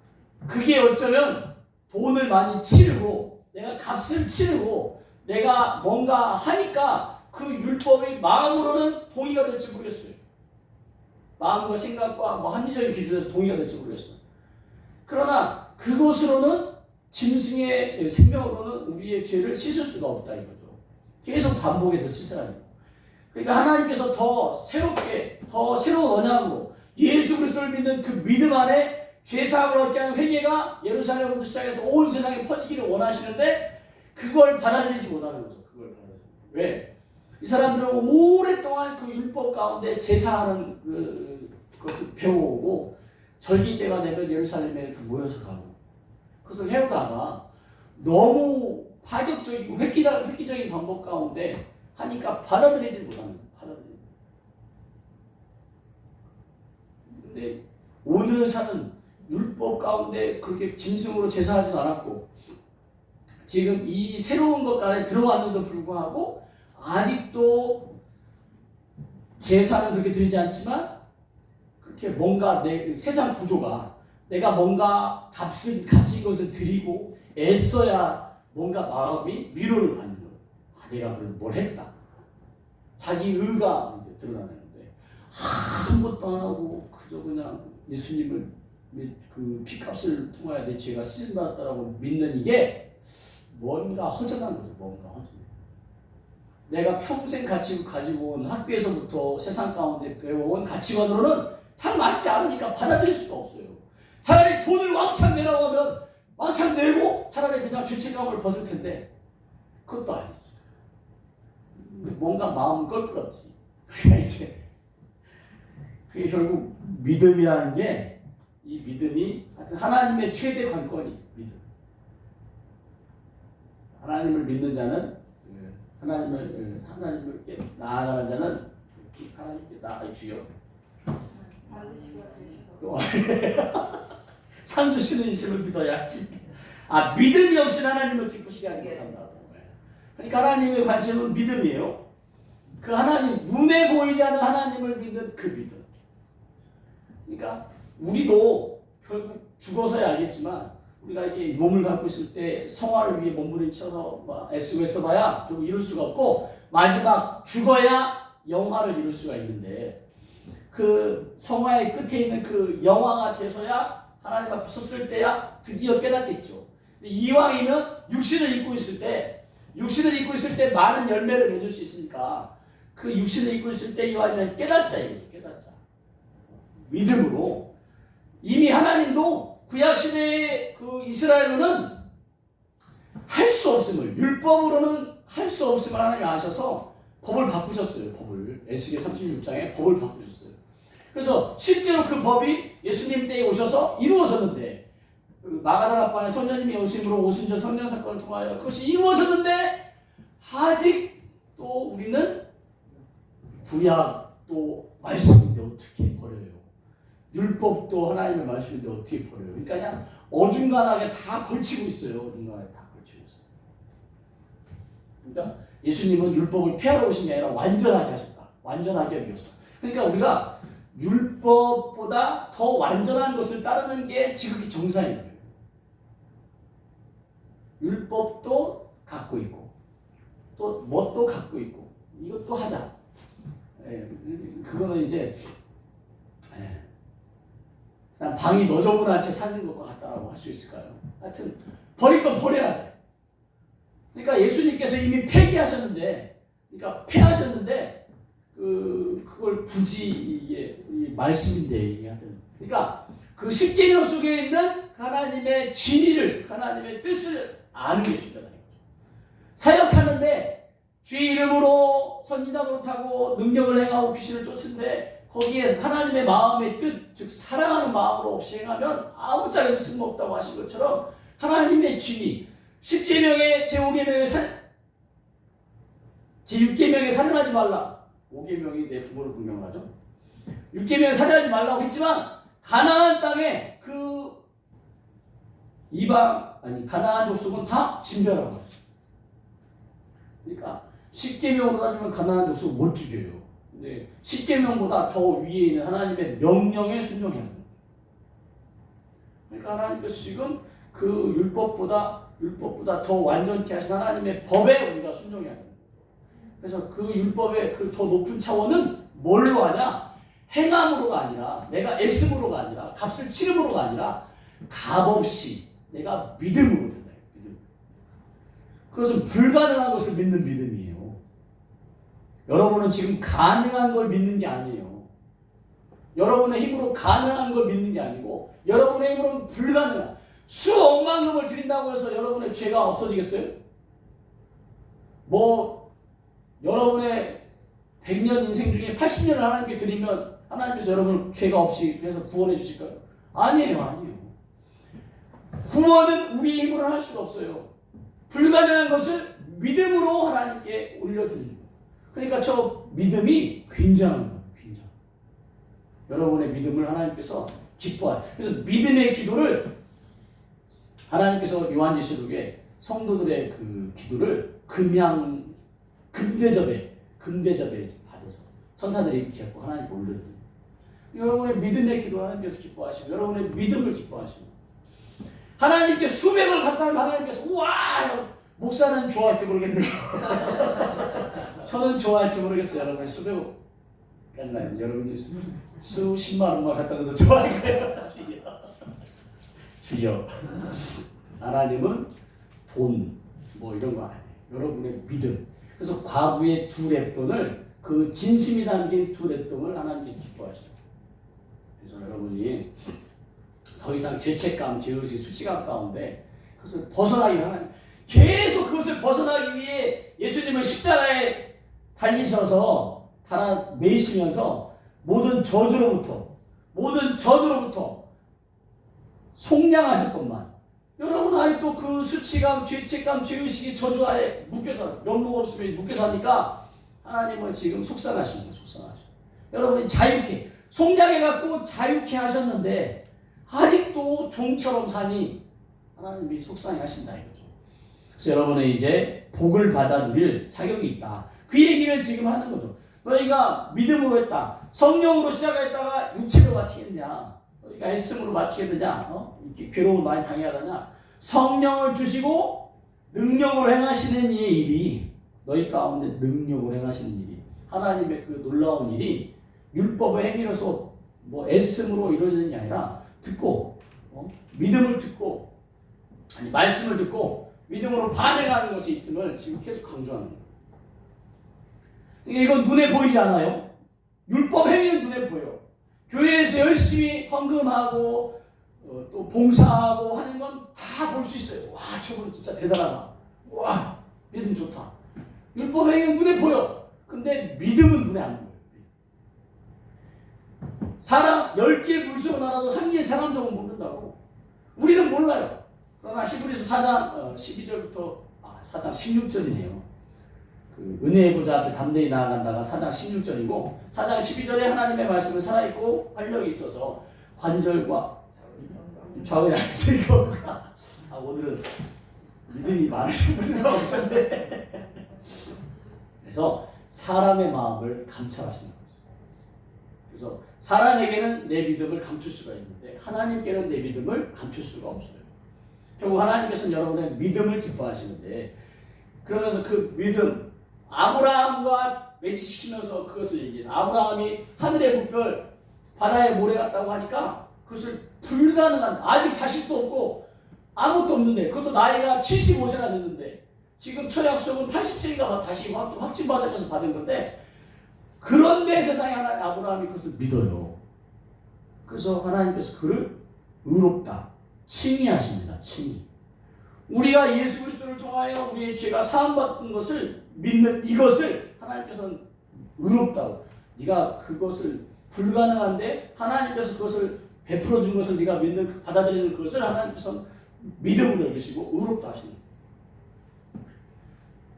Speaker 1: 그게 어쩌면 돈을 많이 치르고 내가 값을 치르고 내가 뭔가 하니까 그 율법이 마음으로는 동의가 될지 모르겠어요. 마음과 생각과 뭐 합리적인 기준에서 동의가 될지 모르겠어요. 그러나 그것으로는 짐승의 생명으로는 우리의 죄를 씻을 수가 없다 이거죠. 계속 반복해서 씻어야 돼요. 그러니까 하나님께서 더 새롭게 더 새로운 언약으로 예수 그리스도를 믿는 그 믿음 안에 죄사함을 얻게 하는 회개가 예루살렘부터 시작해서 온 세상에 퍼지기를 원하시는데 그걸 받아들이지 못하는 거죠. 그걸 받아들이지. 왜? 이 사람들은 오랫동안 그 율법 가운데 제사하는 그것을 배워오고 절기 때가 되면 예루살렘에 모여서 가고 그것을 해오다가 너무 파격적이고 획기적인 방법 가운데 하니까 받아들이지 못하는 거예요. 근데 오늘 사는 율법 가운데 그렇게 짐승으로 제사하지도 않았고 지금 이 새로운 것 안에 들어왔는데도 불구하고 아직도 제사는 그렇게 드리지 않지만 그렇게 뭔가 내 세상 구조가 내가 뭔가 값진 것을 드리고 애써야 뭔가 마음이 위로를 받는 거예요. 내가 그래도 뭘 했다. 자기 의가 이제 드러나는데 아무것도 안 하고 그저 그냥 예수님을 그 피값을 통하여 내 죄가 씻음받았다라고 믿는 이게 뭔가 허전한 거죠. 뭔가 허전. 내가 평생 가지고 온 학교에서부터 세상 가운데 배워온 가치관으로는 잘 맞지 않으니까 받아들일 수가 없어요. 차라리 돈을 왕창 내라고 하면 왕창 내고 차라리 그냥 죄책감을 벗을 텐데 그것도 아니지. 뭔가 마음은 껄끄럽지. 그러니까 이제 그게 결국 믿음이라는 게 이 믿음이 하나님의 최대 관건이 믿음. 하나님을 믿는 자는 하나님을 나아가는 자는 하나님께 나아가 주여. 상 주시는 이심을 믿어야지. 믿음이 없이 하나님을 기쁘시게 하지 못한다. 그러니까 하나님의 관심은 믿음이에요. 그 하나님 눈에 보이지 않는 하나님을 믿는 그 믿음. 그러니까 우리도 결국 죽어서야 알겠지만 우리가 이렇게 몸을 갖고 있을 때 성화를 위해 몸부림쳐서 애쓰고 애써봐야 결국 이룰 수가 없고 마지막 죽어야 영화를 이룰 수가 있는데 그 성화의 끝에 있는 그 영화가 돼서야 하나님 앞에 섰을 때야 드디어 깨닫겠죠. 이왕이면 육신을 입고 있을 때 많은 열매를 맺을 수 있으니까 그 육신을 입고 있을 때 이왕이면 깨닫자 이거죠. 깨닫자. 믿음으로 이미 하나님도 구약 시대의 그 이스라엘로는 할 수 없음을, 율법으로는 할 수 없음을 하나님이 아셔서 법을 바꾸셨어요. 법을. 에스겔 36장에 법을 바꾸셨어요. 그래서 실제로 그 법이 예수님 때에 오셔서 이루어졌는데, 마가다락방에 선녀님이 오심으로 오순절 성령 사건을 통하여 그것이 이루어졌는데, 아직 또 우리는 구약 또 말씀인데 어떻게 버려요? 율법도 하나님의 말씀인데 어떻게 버려요? 그러니까 그냥 어중간하게 다 걸치고 있어요. 어중간하게 다 걸치고 있어요. 그러니까 예수님은 율법을 폐하러 오신 게 아니라 완전하게 하셨다. 완전하게 하기 위해서. 그러니까 우리가 율법보다 더 완전한 것을 따르는 게 지극히 정상인 거예요. 율법도 갖고 있고 또 뭣도 갖고 있고 이것도 하자. 그거는 이제 그냥 방이 너저분한 채 사는 것과 같다라고 할 수 있을까요? 하여튼 버릴 건 버려야 돼. 그러니까 예수님께서 이미 폐기하셨는데, 그러니까 폐하셨는데 그걸 굳이 이게 말씀인데 하여튼 그러니까 그 십계명 속에 있는 하나님의 진리를, 하나님의 뜻을 아는 게 중요하다는 거죠. 사역하는데 주의 이름으로 선지자 노릇하고 능력을 행하고 귀신을 쫓는데 거기에 하나님의 마음의 뜻, 즉 사랑하는 마음으로 없이 행하면 아무짝에도 쓸모없다고 하신 것처럼 하나님의 진리, 10계명의 제5계명의 제6계명에 살인하지 말라. 5계명이 내 부모를 공경하죠. 6계명에 살인하지 말라고 했지만 가나안 땅에 그 가나안 족속은 다 진멸하고 있어요. 그러니까 10계명으로 따지면 가나안 족속 못 죽여요. 근데 10계명보다 더 위에 있는 하나님의 명령에 순종해야 됩니다. 그러니까 하나님께서 지금 그 율법보다 더 완전케 하신 하나님의 법에 우리가 순종해야 됩니다. 그래서 그 율법의 그 더 높은 차원은 뭘로 하냐? 행함으로가 아니라, 내가 애씀으로가 아니라, 값을 치름으로가 아니라 값없이 내가 믿음으로 된다. 믿음. 그것은 불가능한 것을 믿는 믿음이에요. 여러분은 지금 가능한 걸 믿는 게 아니에요. 여러분의 힘으로 가능한 걸 믿는 게 아니고 여러분의 힘으로는 불가능한, 수억만 금을 드린다고 해서 여러분의 죄가 없어지겠어요? 여러분의 100년 인생 중에 80년을 하나님께 드리면 하나님께서 여러분을 죄가 없이 해서 구원해 주실까요? 아니에요. 구원은 우리의 힘으로는 할 수가 없어요. 불가능한 것을 믿음으로 하나님께 올려드리는 거예요. 그러니까 저 믿음이 굉장한 거예요. 굉장한. 여러분의 믿음을 하나님께서 기뻐하세요. 그래서 믿음의 기도를 하나님께서 요한계시록에 성도들의 그 기도를 금대접에 받아서 천사들이 이렇게 하고 하나님께 올려드립니다. 여러분의 믿음의 기도 하나님께서 기뻐하시고 여러분의 믿음을 기뻐하시고 하나님께 수백을 갖다 하면 하나님께서 우와! 목사는 좋아할지 모르겠네요. 저는 좋아할지 모르겠어요. 여러분 수백억까지는 여러분이 수십만 원만 갖다 줘도 좋아할 거예요. 주여. 하나님은 돈 이런 거 아니에요. 여러분의 믿음. 그래서 과부의 2렙돈을 그 진심이 담긴 2렙돈을 하나님께 기뻐하시죠. 그래서 여러분이 더 이상 죄책감, 죄의식, 수치감 가운데 그것을 벗어나기 하나님 계속 그것을 벗어나기 위해 예수님을 십자가에 달리셔서 달아 매시면서 모든 저주로부터 속량하셨건만 여러분 아직도 그 수치감, 죄책감, 죄의식이 저주하에 묶여서 영국 없으면 묶여서 하니까 하나님은 지금 속상하신 거예요. 속상하셔. 여러분이 자유케 속량해갖고 자유케 하셨는데 아직도 종처럼 사니 하나님이 속상해 하신다 이거죠. 그래서 여러분은 이제 복을 받아 누릴 자격이 있다. 그 얘기를 지금 하는 거죠. 너희가 믿음으로 했다. 성령으로 시작했다가 육체로 마치겠냐? 너희가 애씀으로 마치겠느냐? 이렇게 괴로움을 많이 당해하느냐? 성령을 주시고 능력으로 행하시는 이의 일이 너희 가운데 능력으로 행하시는 일이 하나님의 그 놀라운 일이 율법의 행위로서 애씀으로 이루어지는 게 아니라 듣고 믿음을 듣고 말씀을 듣고 믿음으로 반응하는 것이 있음을 지금 계속 강조하는 거예요. 이건 눈에 보이지 않아요. 율법 행위는 눈에 보여요. 교회에서 열심히 헌금하고 또 봉사하고 하는 건 다 볼 수 있어요. 와, 저분 진짜 대단하다. 와, 믿음 좋다. 율법 행위는 눈에 보여. 근데 믿음은 눈에 안 보여. 사람 10개의 물속을 알아도 한 개의 사람 성은 모른다고. 우리는 몰라요. 그러나 히브리서 4장 12절부터 4장 16절이네요. 그 은혜의 보좌 앞에 담대히 나아간다가 4장 16절이고 4장 12절에 하나님의 말씀은 살아있고 활력이 있어서 관절과 좌우의 날치가 오늘은 믿음이 많으신 분들 나오셨네. 그래서 사람의 마음을 감찰하시는 거죠. 그래서 사람에게는 내 믿음을 감출 수가 있는데 하나님께는 내 믿음을 감출 수가 없어요. 결국 하나님께서는 여러분의 믿음을 기뻐하시는데 그러면서 그 믿음 아브라함과 매치시키면서 그것을 얘기해요. 아브라함이 하늘의 붓별 바다의 모래 같다고 하니까 그것을 불가능한 아직 자식도 없고 아무것도 없는데 그것도 나이가 75세나 됐는데 지금 첫 약속은 80세가 다시 확진받으면서 받은 건데 그런데 세상에 하나님 아브라함이 그것을 믿어요. 그래서 하나님께서 그를 의롭다 칭의하십니다. 칭의. 우리가 예수 그리스도를 통하여 우리의 죄가 사함받은 것을 믿는 이것을 하나님께서는 의롭다고. 네가 그것을 불가능한데 하나님께서 그것을 베풀어 준 것을 네가 믿는 받아들이는 그것을 하나님께서는 믿음으로 여기시고 의롭다 하십니다.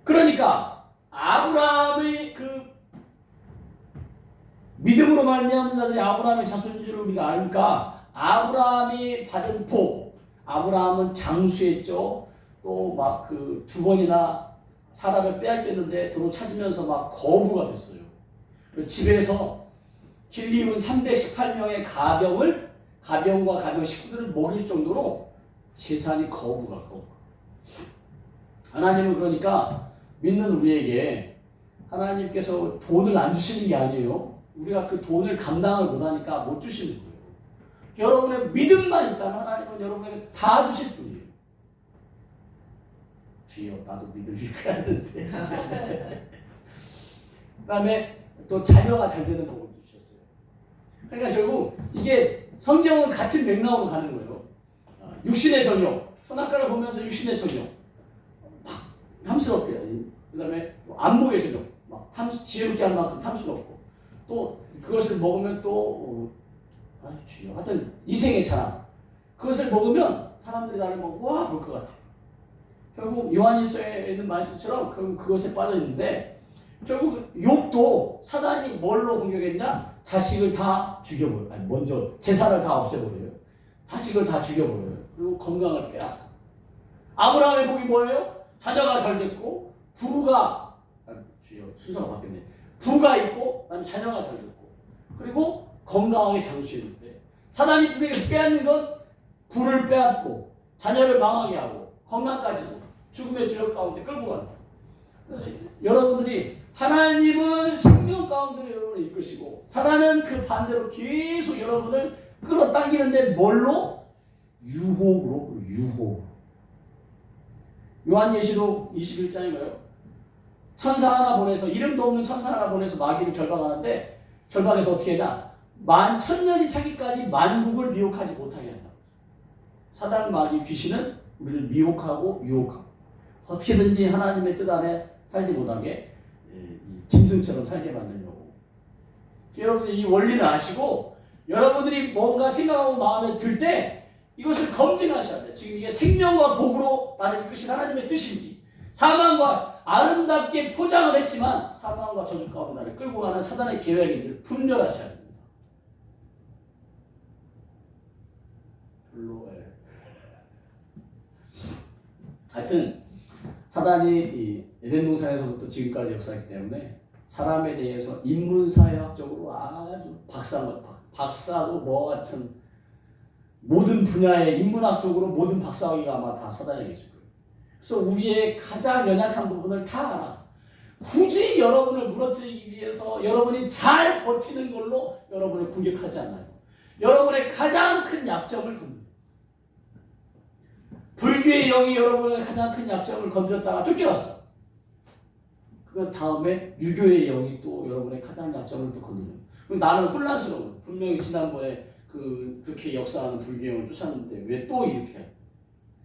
Speaker 1: 그러니까 아브라함의 그 믿음으로 말미암는 자들이 아브라함의 자손인 줄 우리가 아니까 아브라함이 받은 복, 아브라함은 장수했죠. 또 막 그 2번이나 사람을 빼앗겼는데 도로 찾으면서 막 거부가 됐어요. 집에서 길리운 318명의 가병과 가병 식구들을 먹일 정도로 재산이 거부가. 하나님은 그러니까 믿는 우리에게 하나님께서 돈을 안 주시는 게 아니에요. 우리가 그 돈을 감당을 못하니까 못 주시는 거예요. 여러분의 믿음만 있다면 하나님은 여러분에게 다 주실 분이에요. 주여 나도 믿음이 가는데. 그 다음에 또 자녀가 잘 되는 복을 주셨어요. 그러니까 결국 이게 성경은 같은 맥락으로 가는 거예요. 육신의 전용, 선악과를 보면서 육신의 전용 탐스럽게, 그 다음에 안목의 전용 막 지혜롭게 할 만큼 탐스럽고 또 그것을 먹으면 또 주여 하여튼 이생의 자랑 그것을 먹으면 사람들이 나를 보고 와 볼 것 같아요. 결국 요한일서에 있는 말씀처럼 결국 그것에 빠져 있는데 결국 욥도 사단이 뭘로 공격했냐? 자식을 다 죽여버려요. 아니 먼저 재산을 다 없애버려요. 자식을 다 죽여버려요. 그리고 건강을 빼앗아. 아브라함의 복이 뭐예요? 자녀가 잘 됐고 부가 주여 순서가 바뀌었네. 부가 있고 그다음에 자녀가 잘 됐고 그리고 건강하게 장수했는데 사단이 우리에게서 빼앗는 건 부를 빼앗고 자녀를 망하게 하고 건강까지도 죽음의 죄악 가운데 끌고 간다. 그래서 여러분들이 하나님은 생명 가운데로 여러분을 이끄시고 사단은 그 반대로 계속 여러분을 끌어당기는데 뭘로? 유혹으로. 요한예시록 21장에 뭐예요? 천사 하나 보내서 이름도 없는 천사 하나 보내서 마귀를 결박하는데 결박해서 어떻게 하냐? 1000년이 차기까지 만국을 미혹하지 못하게 한다. 사단 마귀 귀신은 우리를 미혹하고 유혹하고 어떻게든지 하나님의 뜻 안에 살지 못하게 짐승처럼 살게 만들려고. 여러분들 이 원리를 아시고 여러분들이 뭔가 생각하고 마음에 들 때 이것을 검증하셔야 돼요. 지금 이게 생명과 복으로 나를 이끄신 하나님의 뜻인지 사망과 아름답게 포장을 했지만 사망과 저주 가운데 나를 끌고 가는 사단의 계획인지를 분별하셔야 됩니다. 별로예요. 하여튼 사단이 이 에덴 동산에서부터 지금까지 역사했기 때문에 사람에 대해서 인문사회학적으로 아주 박사도 뭐 같은 모든 분야의 인문학적으로 모든 박사학위가 아마 다 사단에 있을 거예요. 그래서 우리의 가장 연약한 부분을 다 알아. 굳이 여러분을 무너뜨리기 위해서 여러분이 잘 버티는 걸로 여러분을 공격하지 않아요. 여러분의 가장 큰 약점을 건드려요. 불교의 영이 여러분의 가장 큰 약점을 건드렸다가 쫓겨났어. 그 다음에 유교의 영이 또 여러분의 가장 약점을 또 건드려요. 그럼 나는 혼란스러워. 분명히 지난번에 그렇게 역사하는 불교의 영을 쫓았는데 왜 또 이렇게 해?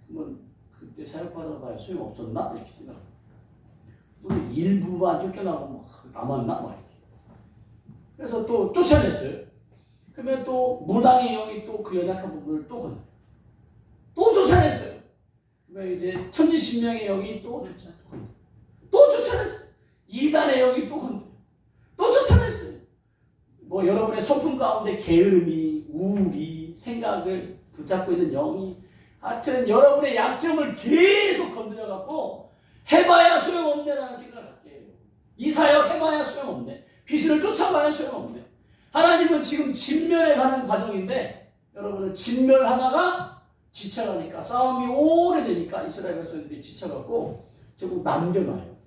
Speaker 1: 그러면 그때 사역받아봐야 소용없었나? 이렇게 생각해요. 또 일부만 쫓겨나고 뭐 남았나? 막 이렇게. 그래서 또 쫓아냈어요. 그러면 또 무당의 영이 또 그 연약한 부분을 또 건드려요. 또 쫓아냈어요. 그러면 이제 천지신명의 영이 또 건드려요. 또 쫓아냈어요. 이단의 영이 또 건드려요. 또 쫓아냈어요. 뭐 여러분의 성품 가운데 게으름이, 우울이, 생각을 붙잡고 있는 영이 하여튼 여러분의 약점을 계속 건드려갖고 해봐야 소용없네라는 생각을 갖게 해요. 이 사역 해봐야 소용없네. 귀신을 쫓아봐야 소용없네. 하나님은 지금 진멸에 가는 과정인데 여러분은 진멸하다가 지쳐가니까 싸움이 오래되니까 이스라엘 백성들이 지쳐갖고 결국 남겨놔요.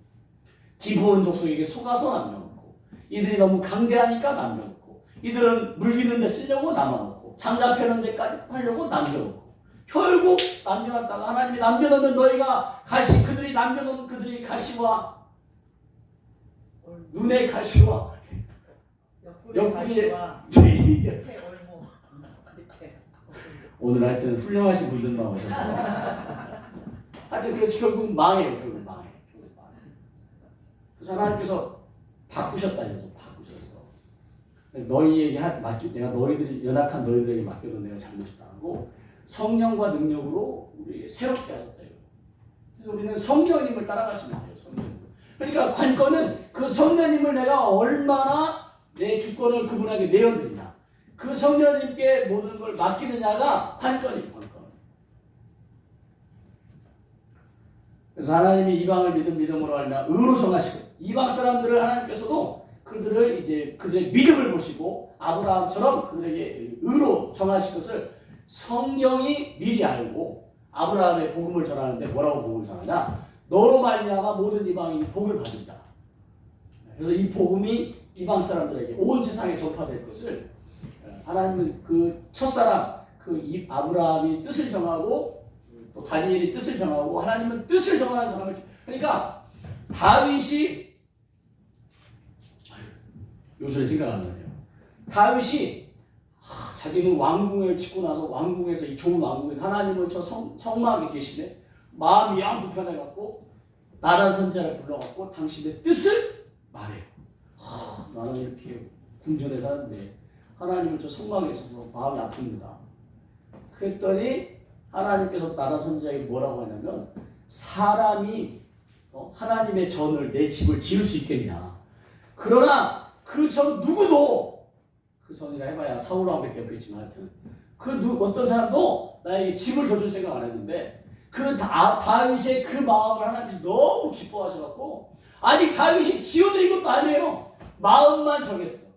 Speaker 1: 기브온 족속에게 속아서 남겨놓고 이들이 너무 강대하니까 남겨놓고 이들은 물기는 데 쓰려고 남아놓고 잠잡혀는 데까지 하려고 남겨놓고 결국 남겨놨다가 하나님이 남겨놓으면 너희가 그들이 남겨놓은 그들이 가시와 눈의 가시와 옆구리의 밑에 얼모 오늘 하여튼 훌륭하신 분들만 오셔서 하여튼 그래서 결국 망해요. 결국 망해요. 그래서 하나님께서 바꾸셨다는 거죠. 바꾸셨어. 너희에게 내가 너희들이 연약한 너희들에게 맡겨둔 내가 잘못이다 하고 성령과 능력으로 우리 새롭게 하셨다. 그래서 우리는 성령님을 따라가시면 돼요. 성령님. 그러니까 관건은 그 성령님을 내가 얼마나 내 주권을 그분에게 내어드리냐. 그 성령님께 모든 걸 맡기느냐가 관건이에요. 관건. 그래서 하나님이 이방을 믿음으로 하면 의로 정하시고 이방 사람들을 하나님께서도 그들의 믿음을 보시고 아브라함처럼 그들에게 의로 정하실 것을 성령이 미리 알고 아브라함의 복음을 전하는데 뭐라고 복음을 전하냐? 너로 말미암아 모든 이방인이 복을 받는다. 그래서 이 복음이 이방 사람들에게 온 세상에 전파될 것을 하나님은 그 첫사람 아브라함이 뜻을 정하고 또 다니엘이 뜻을 정하고 하나님은 뜻을 정하는 사람을 그러니까 다윗이 요즘에 생각 안 나네요. 다윗이 자기는 왕궁을 짓고 나서 왕궁에서 이 좋은 왕궁에 하나님은 저 성막에 계시네. 마음이 양 불편해갖고 나단 선지자를 불러갖고 당신의 뜻을 말해요. 나는 이렇게 궁전에 사는데 하나님은 저 성막에 있어서 마음이 아픕니다. 그랬더니 하나님께서 나단 선지자에게 뭐라고 하냐면 사람이 하나님의 전을 내 집을 지을 수 있겠냐. 그러나 그 전 누구도 그 전이라 해봐야 사울왕밖에 없겠지만 하여튼 어떤 사람도 나에게 집을 져줄 생각 안 했는데 다윗의 그 마음을 하나님께서 너무 기뻐하셔갖고 아직 다윗이 지어드린 것도 아니에요. 마음만 정했어.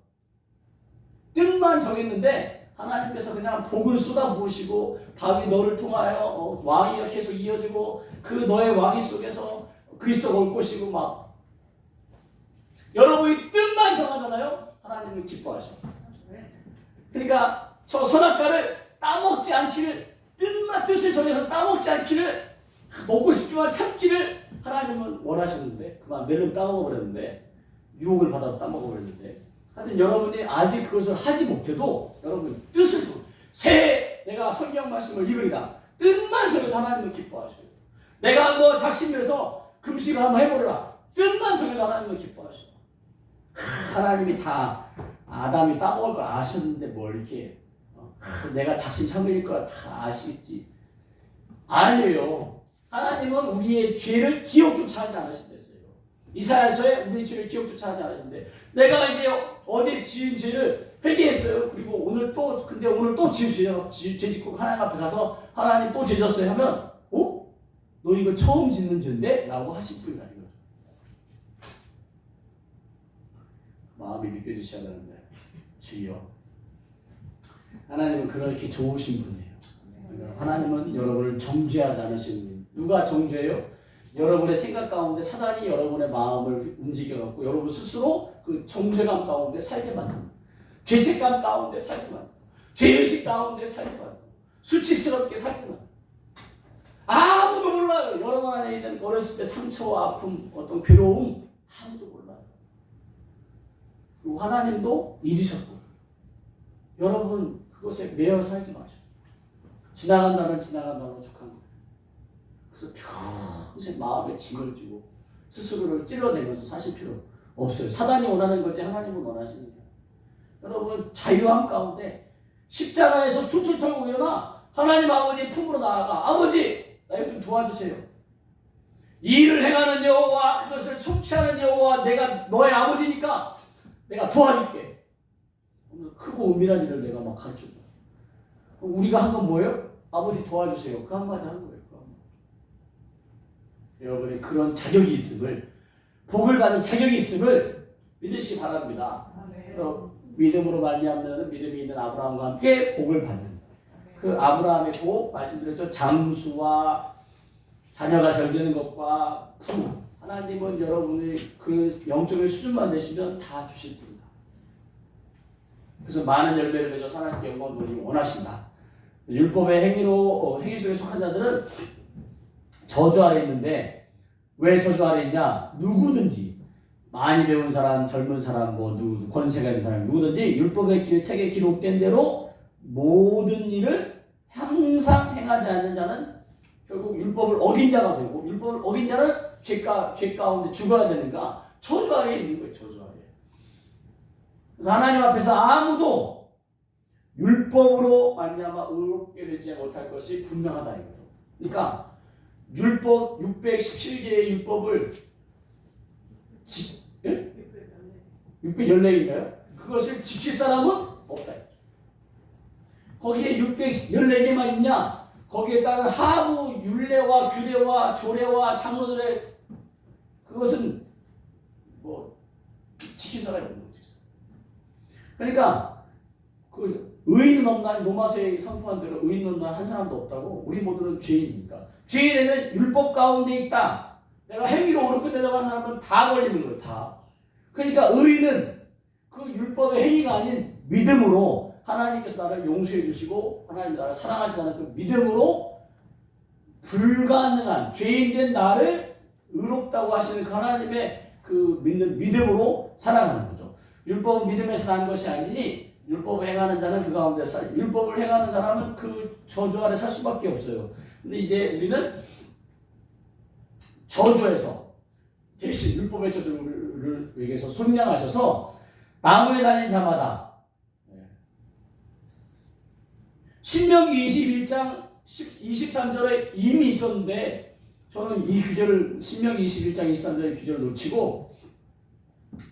Speaker 1: 뜻만 정했는데 하나님께서 그냥 복을 쏟아부으시고 다윗 너를 통하여 왕이 계속 이어지고 그 너의 왕위 속에서 그리스도가 올 것이고 막 여러분이 뜻만 정하잖아요. 하나님은 기뻐하셔. 그러니까 저 선악과를 따먹지 않기를 뜻을 정해서 따먹지 않기를 먹고 싶지만 참기를 하나님은 원하셨는데 그만 낼름 따먹어버렸는데 유혹을 받아서 따먹어버렸는데 하여튼 여러분이 아직 그것을 하지 못해도 여러분 뜻을 새해 내가 성경 말씀을 읽으리라 뜻만 정해도 하나님은 기뻐하셔요. 내가 너 작심해서 금식을 한번 해보리라 뜻만 정해도 하나님은 기뻐하셔요. 하나님이 다 아담이 따먹을 걸 아셨는데 뭘 이렇게 내가 작심삼일일 거라 다 아시겠지. 아니에요. 하나님은 우리의 죄를 기억조차 하지 않으신댔어요. 이사야서에 우리의 죄를 기억조차 하지 않으신데 내가 이제 어제 지은 죄를 회개했어요. 그리고 오늘 또 지은 죄 짓고 하나님 앞에 가서 하나님 또 죄 졌어요 하면 너 이거 처음 짓는 죄인데? 라고 하실 분이 아니거든. 마음이 느껴지셔야 되는데 주여 하나님은 그렇게 좋으신 분이에요. 하나님은 여러분을 정죄하지 않으시는 분. 누가 정죄해요? 여러분의 생각 가운데 사단이 여러분의 마음을 움직여갖고 여러분 스스로 그 정죄감 가운데 살게 만듭니다. 죄책감 가운데 살게 만듭니다. 죄의식 가운데 살게 만듭니다. 수치스럽게 살게 만듭니다. 아무도 몰라요. 여러분 안에 있는 어렸을 때 상처와 아픔, 어떤 괴로움 아무도 몰라요. 그리고 하나님도 잊으셨고 여러분 그것에 매여 살지 마세요. 지나간다는 척한 거예요. 그래서 평생 마음에 짐을 지고 스스로를 찔러대면서 사실 필요 없어요. 사단이 원하는 거지 하나님은 원하시는 거예요. 여러분 자유함 가운데 십자가에서 툴툴 털고 일어나 하나님 아버지의 품으로 나아가 아버지 나 이거 좀 도와주세요. 이 일을 행하는 여호와 그것을 성취하는 여호와 내가 너의 아버지니까 내가 도와줄게. 크고 은밀한 일을 내가 막 가르쳐줘. 우리가 한 건 뭐예요? 아버지 도와주세요. 그 한마디 하는 거예요. 그 한마디. 여러분의 그런 자격이 있음을 복을 받을 자격이 있음을 믿으시기 바랍니다. 믿음으로 말미암는 믿음이 있는 아브라함과 함께 복을 받는 그 아브라함의 복 말씀드렸죠. 장수와 자녀가 잘 되는 것과 부 하나님은 여러분의 그 영적인 수준만 되시면 다 주실 분이다. 그래서 많은 열매를 맺어 하나님께 영광 돌리기 원하신다. 율법의 행위 속에 속한 자들은 저주 아래 있는데 왜 저주 아래 있냐? 누구든지 많이 배운 사람, 젊은 사람, 누구 권세가 있는 사람 누구든지 율법의 책에 기록된 대로 모든 일을 항상 행하지 않는 자는 결국 율법을 어긴 자가 되고 율법을 어긴 자는 죄 가운데 죽어야 되는가 저주 아래에 있는 거예요. 저주 아래. 그래서 하나님 앞에서 아무도 율법으로 말미암아 의롭게 되지 못할 것이 분명하다 이거죠. 그러니까 율법 617개의 율법을 614개인가요? 그것을 지킬 사람은 없다. 거기에 614개만 있냐? 거기에 따른 하부 율례와 규례와 조례와 장로들의 그것은 지킬 사람이 없는 거죠. 그러니까 그 의인은 없나 로마서에 선포한 대로 의인은 없나 한 사람도 없다고. 우리 모두는 죄인이니까. 죄인에는 율법 가운데 있다. 내가 행위로 옳게 되려고 하는 사람은 다 걸리는 거예요. 다. 그러니까 의인은 그 율법의 행위가 아닌 믿음으로 하나님께서 나를 용서해 주시고 하나님 나를 사랑하시다는 그 믿음으로 불가능한 죄인된 나를 의롭다고 하시는 그 하나님의 그 믿는 믿음으로 살아가는 거죠. 율법은 믿음에서 난 것이 아니니 율법을 행하는 자는 그 가운데 율법을 행하는 사람은 그 저주 아래 살 수밖에 없어요. 근데 이제 우리는 저주에서 대신 율법의 저주를 위해서 속량하셔서 나무에 달린 자마다 신명기 21장 23절에 이미 있었는데 저는 이 규절을 신명기 21장 23절의 규절을 놓치고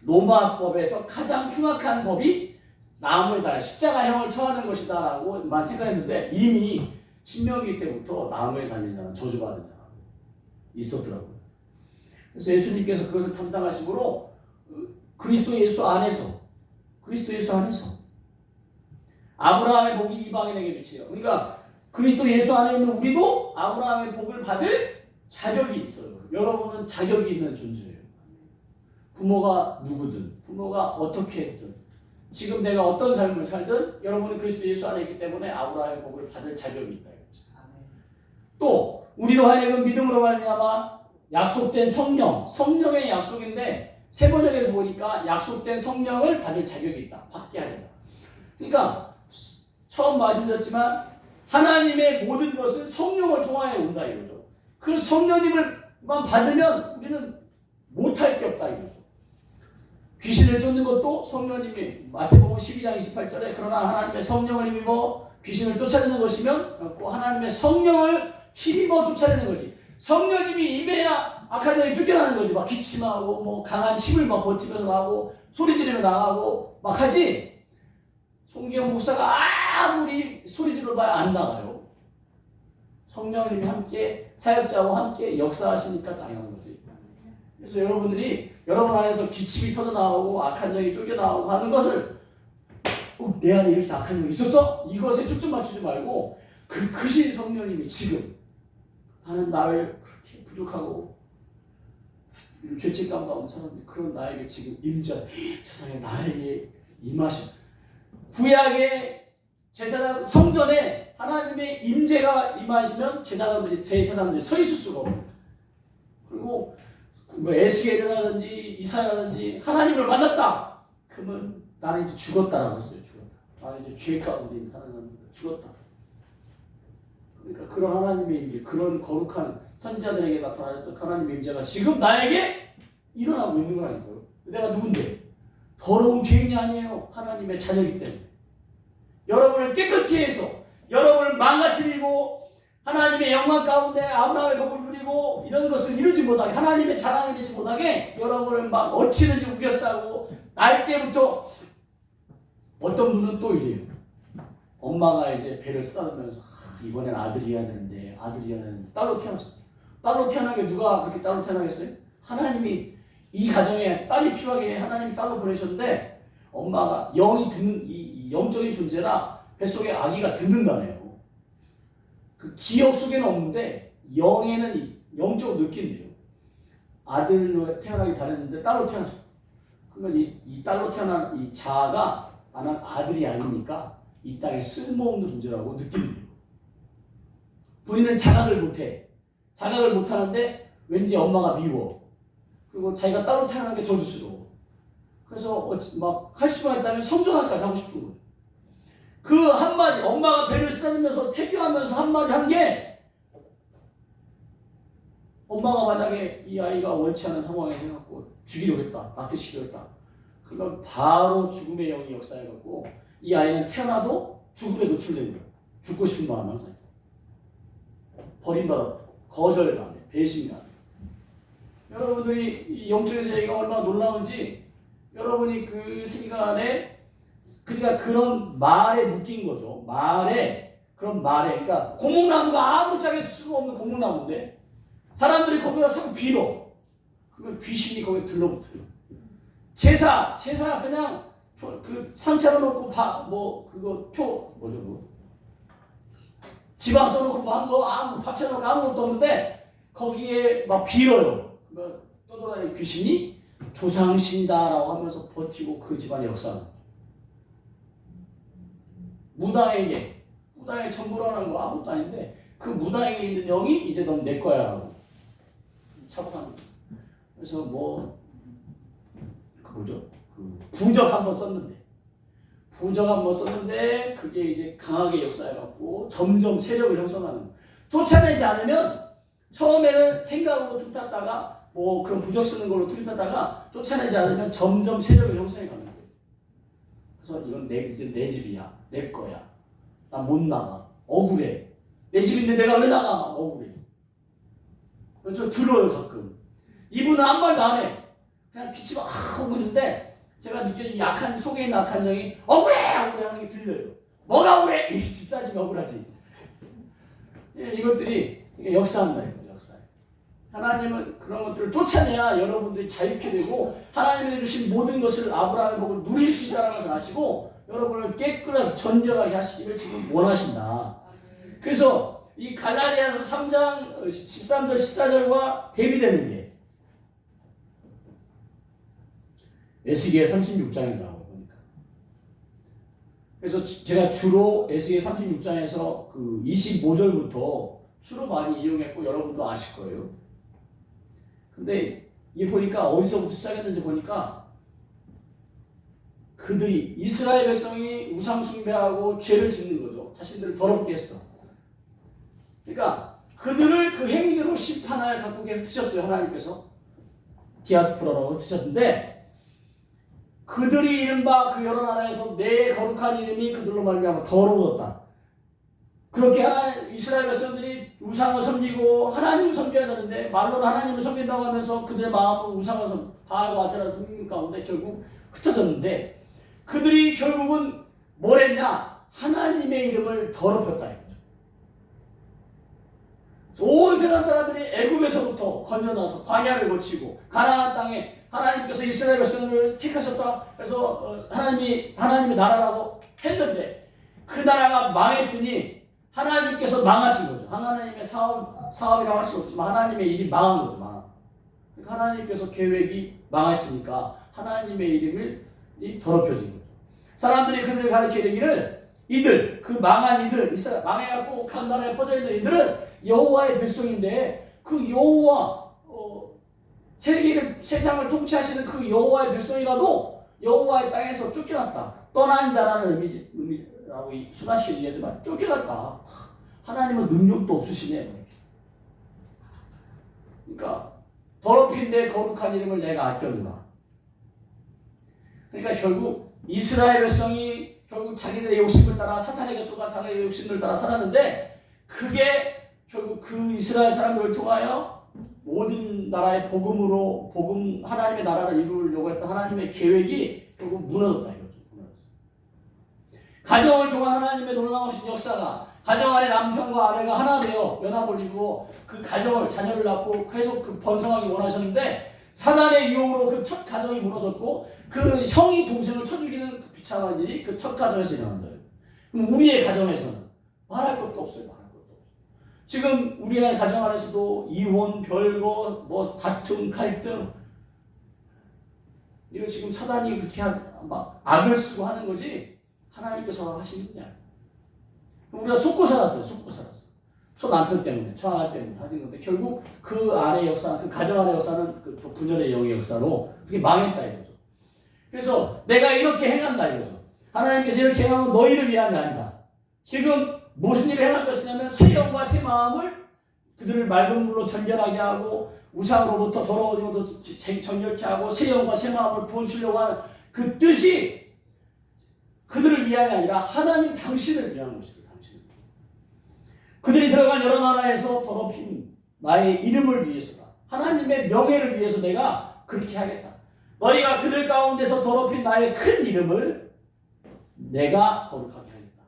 Speaker 1: 로마법에서 가장 흉악한 법이 나무에 달린 십자가형을 처하는 것이다 라고만 생각했는데 이미 신명기 때부터 나무에 달린 자는 저주받은 자가 있었더라고요. 그래서 예수님께서 그것을 담당하심으로 그리스도 예수 안에서 아브라함의 복이 이방인에게 미치요. 그러니까 그리스도 예수 안에 있는 우리도 아브라함의 복을 받을 자격이 있어요. 여러분은 자격이 있는 존재예요. 부모가 누구든, 부모가 어떻게 했든, 지금 내가 어떤 삶을 살든 여러분은 그리스도 예수 안에 있기 때문에 아브라함의 복을 받을 자격이 있다. 또 우리로 하여금 믿음으로 말미암아 약속된 성령의 약속인데 세번역에서 보니까 약속된 성령을 받을 자격이 있다. 받게 하겠다. 그러니까 처음 말씀드렸지만 하나님의 모든 것은 성령을 통하여 온다 이거죠. 그 성령님을만 받으면 우리는 못할 게 없다 이거죠. 귀신을 쫓는 것도 성령님이 마태복음 12장 28절에 그러나 하나님의 성령을 힘입어 귀신을 쫓아내는 것이면 하나님의 성령을 힘입어 쫓아내는 거지. 성령님이 임해야 악한 영이 쫓겨나는 거지. 막 기침하고 강한 힘을 막 버티면서 나가고 소리 지르며 나가고 막 하지. 송기영 목사가 아무리 소리 질러봐야 안 나가요. 성령님이 함께 사역자와 함께 역사하시니까 나가는 거지. 그래서 여러분들이 여러분 안에서 기침이 터져나오고 악한 영이 쫓겨나오고 하는 것을 내 안에 이렇게 악한 영이 있었어? 이것에 초점 맞추지 말고 그신 성령님이 지금 나는 나를 그렇게 부족하고 죄책감 가운데 살았는데 그런 나에게 지금 세상에 나에게 임하신 구약의 제사장 성전에 하나님의 임재가 임하시면 제사장들이 서 있을 수가 없어요. 그리고 에스겔이라든지 이사야라든지 하나님을 만났다. 그러면 나는 이제 죽었다라고 했어요. 나는 이제 죄 가운데 살아가는 죽었다. 그러니까 그런 하나님의 임재, 그런 거룩한 선지자들에게 나타나셨던 하나님의 임재가 지금 나에게 일어나고 있는 거라니까요. 내가 누군데? 더러운 죄인이 아니에요. 하나님의 자녀이기 때문에. 여러분을 깨끗이 해서 여러분을 망가뜨리고 하나님의 영광 가운데 아브라함의 복을 누리고 이런 것을 이루지 못하게, 하나님의 자랑이 되지 못하게 여러분을 막 어찌든지 우겨싸고 날 때부터. 어떤 분은 또 이래요. 엄마가 이제 배를 쓰다듬으면서 이번엔 아들이어야 되는데 딸로 태어났어. 딸로 태어난 게 누가 그렇게 딸로 태어나겠어요? 하나님이 이 가정에 딸이 필요하게 하나님이 딸로 보내셨는데, 엄마가 영이 듣는 이 영적인 존재라 뱃속에 아기가 듣는다네요. 그 기억 속에는 없는데 영에는 영적으로 느낀대요. 아들로 태어나기 바랬는데 딸로 태어났어. 그러면 이 딸로 태어난 이 자아가 나는 아들이 아니니까 이 땅에 쓸모없는 존재라고 느낀대요. 본인은 자각을 못해. 자각을 못하는데 왠지 엄마가 미워. 그리고 자기가 딸로 태어난 게 저주스러워. 그래서 막 할 수만 있다면 성전할까지 하고 싶은 거예요. 그 한마디, 엄마가 배를 쓰다니면서 태교하면서 한마디 한 게, 엄마가 만약에 이 아이가 원치 않은 상황에 해갖고 죽이려고 했다, 낙태시키려고 했다, 그러면 바로 죽음의 영이 역사해갖고 이 아이는 태어나도 죽음에 노출된 거예요. 죽고 싶은 마음 항상. 버림받았다, 거절감에, 배신감에. 여러분들이 이 영적인 세계가 얼마나 놀라운지 여러분이 그 세계관에, 그러니까 그런 말에 묶인 거죠. 그런 말에, 그러니까 고목나무가 아무짝에 수가 없는 고목나무인데 사람들이 거기다 자꾸 빌어. 그러면 귀신이 거기에 들러붙어요. 제사 그냥 그 상차로 놓고 지방 써놓고 한 거 밥 차려놓고 아무것도 없는데 거기에 막 빌어요. 그러면 떠돌아다니는 귀신이 조상신이다라고 하면서 버티고 그 집안의 역사는. 무당에게 전부라는 거 아무것도 아닌데 그 무당에게 있는 영이 이제 넌 내 거야 라고 차분하는 거예요. 그래서 부적 한번 썼는데 그게 이제 강하게 역사해갖고 점점 세력을 형성하는 거예요. 쫓아내지 않으면 처음에는 생각으로 틈탔다가 그런 부적 쓰는 걸로 틈탔다가 쫓아내지 않으면 점점 세력을 형성해가는 거예요. 그래서 이건 이제 내 집이야, 내 거야. 나 못 나가. 억울해. 내 집인데 내가 왜 나가? 막 억울해. 저 들어요 가끔. 이분은 아무 말도 안 해. 그냥 기침을 하고 있는데 제가 느끼는 속에 있는 악한 영이 억울해 하는 게 들려요. 뭐가 억울해? 이 집사님이 억울하지. 이것들이 역사한다 이거죠. 역사. 하나님은 그런 것들을 쫓아내야 여러분들이 자유케 되고 하나님이 주신 모든 것을 아브라함의 복을 누릴 수 있다는 것을 아시고 여러분을 깨끗하게 전결하게 하시기를 지금 원하신다. 그래서 이 갈라디아서 3장 13절 14절과 대비되는 게 에스겔 36장이라고 보니까. 그래서 제가 주로 에스겔 36장에서 그 25절부터 주로 많이 이용했고 여러분도 아실 거예요. 근데 이게 보니까 어디서부터 시작했는지 보니까 그들이 이스라엘 백성이 우상 숭배하고 죄를 짓는 거죠. 자신들을 더럽게 했어. 그러니까 그들을 그 행위대로 심판하여 갖고 드셨어요. 하나님께서 디아스포라라고 드셨는데 그들이 이른바 그 여러 나라에서 내 거룩한 이름이 그들로 말미암아 더러워졌다. 그렇게 이스라엘 백성들이 우상을 섬기고 하나님을 섬겨야 되는데 말로는 하나님을 섬긴다고 하면서 그들의 마음은 우상을 바알과 아세라를 섬기는 가운데 결국 흩어졌는데 그들이 결국은 뭘 했냐? 하나님의 이름을 더럽혔다 이거죠. 온 세상 사람들이 애굽에서부터 건져나서 광야를 거치고 가나안 땅에 하나님께서 이스라엘 백성을 택하셨다. 그래서 하나님의 나라라고 했는데 그 나라가 망했으니 하나님께서 망하신 거죠. 하나님의 사업이 망할 수 없지만 하나님의 일이 망한 거죠. 그러니까 하나님께서 계획이 망했으니까 하나님의 이름이 더럽혀진 거죠. 사람들이 그들을 가르치기를 그 망한 이들, 이스라엘 망해갖고 각 나라에 퍼져있는 이들은 여호와의 백성인데 그 여호와 세상을 통치하시는 그 여호와의 백성이라도 여호와의 땅에서 쫓겨났다. 떠난 자라는 의미라고 순화시키는 얘기지만 쫓겨났다. 하나님은 능력도 없으시네. 그러니까 더럽힌 내 거룩한 이름을 내가 아껴두라. 그러니까 결국 이스라엘 백성이 결국 자기들의 욕심을 따라 사탄에게 속아 자기의 욕심을 따라 살았는데 그게 결국 그 이스라엘 사람들을 통하여 모든 나라의 복음 하나님의 나라를 이루려고 했던 하나님의 계획이 결국 무너졌다 이거죠. 가정을 통한 하나님의 놀라우신 역사가 가정 안에 남편과 아내가 하나 되어 연합을 이루고 그 가정을 자녀를 낳고 계속 그 번성하기 원하셨는데 사단의 유혹으로 그 첫 가정이 무너졌고 그 형이 동생을 쳐 죽이는 그 비참한 일이 그 첫 가정에서 일어난다. 그럼 우리의 가정에서는 말할 것도 없어요. 말할 것도 없어요. 지금 우리의 가정 안에서도 이혼, 별거, 뭐 다툼, 갈등 이거 지금 사단이 그렇게 막 악을 쓰고 하는 거지 하나님께서 하시느냐. 우리가 속고 살았어요. 속고 살았어요. 저 남편 때문에, 저 아내 때문에 하는 건데 결국 그 안의 역사, 그 가정 안의 역사는 그 분열의 영의 역사로 그게 망했다 이거죠. 그래서 내가 이렇게 행한다 이거죠. 하나님께서 이렇게 행하면 너희를 위함이 아니다. 지금 무슨 일을 행할 것이냐면 새 영과 새 마음을 그들을 맑은 물로 정결하게 하고 우상으로부터 더러워진 것도 정결케 하고 새 영과 새 마음을 부어주려고 하는 그 뜻이 그들을 위함이 아니라 하나님 당신을 위한 것입니다. 그들이 들어간 여러 나라에서 더럽힌 나의 이름을 위해서다. 하나님의 명예를 위해서 내가 그렇게 하겠다. 너희가 그들 가운데서 더럽힌 나의 큰 이름을 내가 거룩하게 하겠다.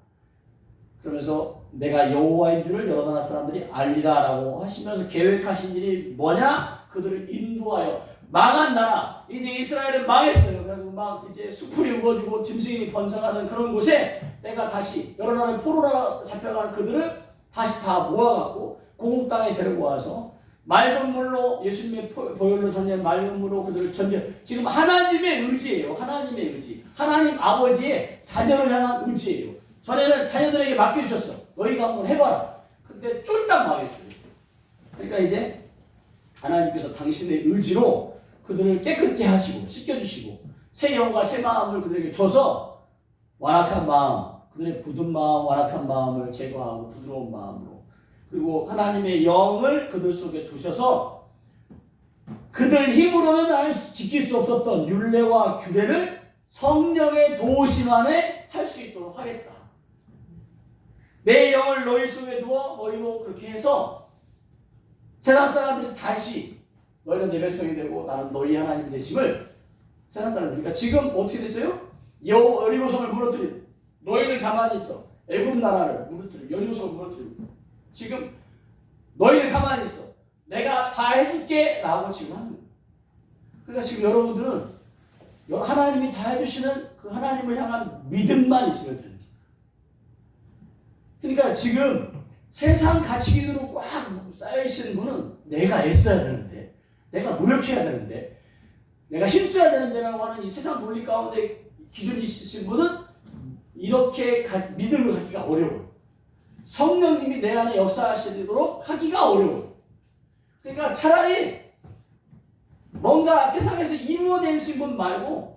Speaker 1: 그러면서 내가 여호와인 줄을 여러 나라 사람들이 알리라라고 하시면서 계획하신 일이 뭐냐? 그들을 인도하여 망한 나라, 이제 이스라엘은 망했어요. 그래서 막 이제 수풀이 우거지고 짐승이 번성하는 그런 곳에 내가 다시 여러 나라의 포로로 잡혀간 그들을 다시 다 모아갖고 고국 땅에 데리고 와서 맑은 물로 예수님의 보혈로 선된 맑은 물로 그들을 전개. 지금 하나님의 의지예요. 하나님의 의지. 하나님 아버지의 자녀를 향한 의지예요. 전에는 자녀들에게 맡겨주셨어. 너희가 한번 해봐라. 근데 쫄딱 망했어요. 그러니까 이제 하나님께서 당신의 의지로 그들을 깨끗게 하시고 씻겨주시고 새 영과 새 마음을 그들에게 줘서 완악한 마음, 그들의 굳은 마음, 완악한 마음을 제거하고 부드러운 마음으로 그리고 하나님의 영을 그들 속에 두셔서 그들 힘으로는 지킬 수 없었던 율례와 규례를 성령의 도우심 안에 할 수 있도록 하겠다. 내 영을 너희 속에 두어 너희로 그렇게 해서 세상 사람들이 다시 너희는 내 백성이 되고 나는 너희 하나님이 되심을 세상 사람들. 그러니까 지금 어떻게 됐어요? 여리고성을 무너뜨리고 너희는 가만히 있어. 애굽 나라를 무너뜨리고 여리고성을 무너뜨리고 지금 너희는 가만히 있어. 내가 다 해줄게 라고 지금 하는 거예요. 그러니까 지금 여러분들은 하나님이 다 해주시는 그 하나님을 향한 믿음만 있으면 되는 거예요. 그러니까 지금 세상 가치기준으로 꽉 쌓여있는 분은 내가 애써야 되는데 내가 노력해야 되는데 내가 힘써야 되는데라고 하는 이 세상 논리 가운데 기준이 있으신 분은 이렇게 믿음을 갖기가 어려워요. 성령님이 내 안에 역사하시도록 하기가 어려워요. 그러니까 차라리 뭔가 세상에서 이루어내신 분 말고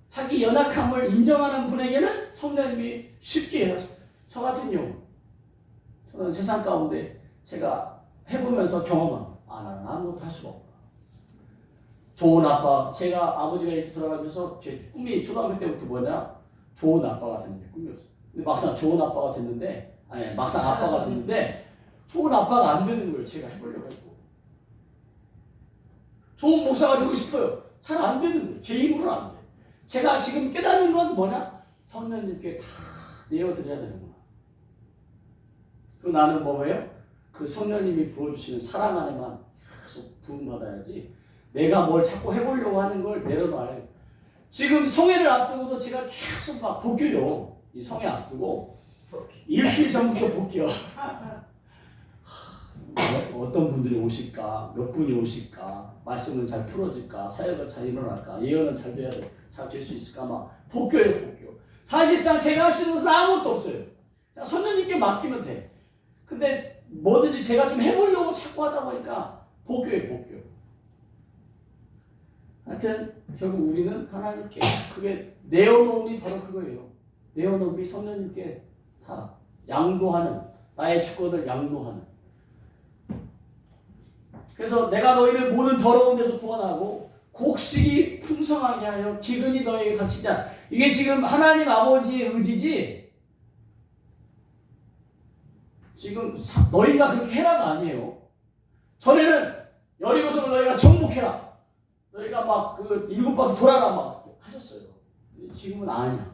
Speaker 1: 자기 연약함을 인정하는 분에게는 성령님이 쉽게 해서 저 같은 경우 저는 세상 가운데 제가 해보면서 경험한 나는 아무것도 할 수가 없다. 좋은 아빠, 제가 아버지가 일찍 돌아가면서 제 꿈이 초등학교 때부터 뭐냐 좋은 아빠가 되는 게 꿈이었어요. 근데 막상 좋은 아빠가 됐는데 막상 아빠가 됐는데 좋은 아빠가 안 되는 걸 제가 해보려고 했고 좋은 목사가 되고 싶어요. 잘 안 되는 거예요. 제 힘으로는 안 돼. 제가 지금 깨닫는 건 뭐냐? 성령님께 다 내어드려야 되는구나. 그리고 나는 뭐예요? 그 성령님이 부어주시는 사랑 안에만 계속 부음받아야지 내가 뭘 자꾸 해보려고 하는 걸 내려놔요. 지금 성회를 앞두고도 제가 계속 막 복귀요. 이 성회 앞두고 일주일 전부터 복귀요. 어떤 분들이 오실까? 몇 분이 오실까? 말씀은 잘 풀어질까? 사역은 잘 일어날까? 예언은 잘 돼야 돼. 잘 될 수 있을까? 막 복귀요. 사실상 제가 할 수 있는 것은 아무것도 없어요. 그냥 선생님께 맡기면 돼. 근데 뭐든지 제가 좀 해보려고 자꾸 하다 보니까 복귀요. 하여튼 결국 우리는 하나님께 그게 내어놓음이 바로 그거예요. 내어놓음이 성령님께 다 양도하는 나의 주권을 양도하는. 그래서 내가 너희를 모든 더러운 데서 구원하고 곡식이 풍성하게 하여 기근이 너희에게 닥치지 않아. 이게 지금 하나님 아버지의 의지지 지금 너희가 그렇게 해라가 아니에요. 전에는 여리고성을 너희가 정복해라. 너희가 막 그 7바퀴 돌아라 막 하셨어요. 지금은 아니야.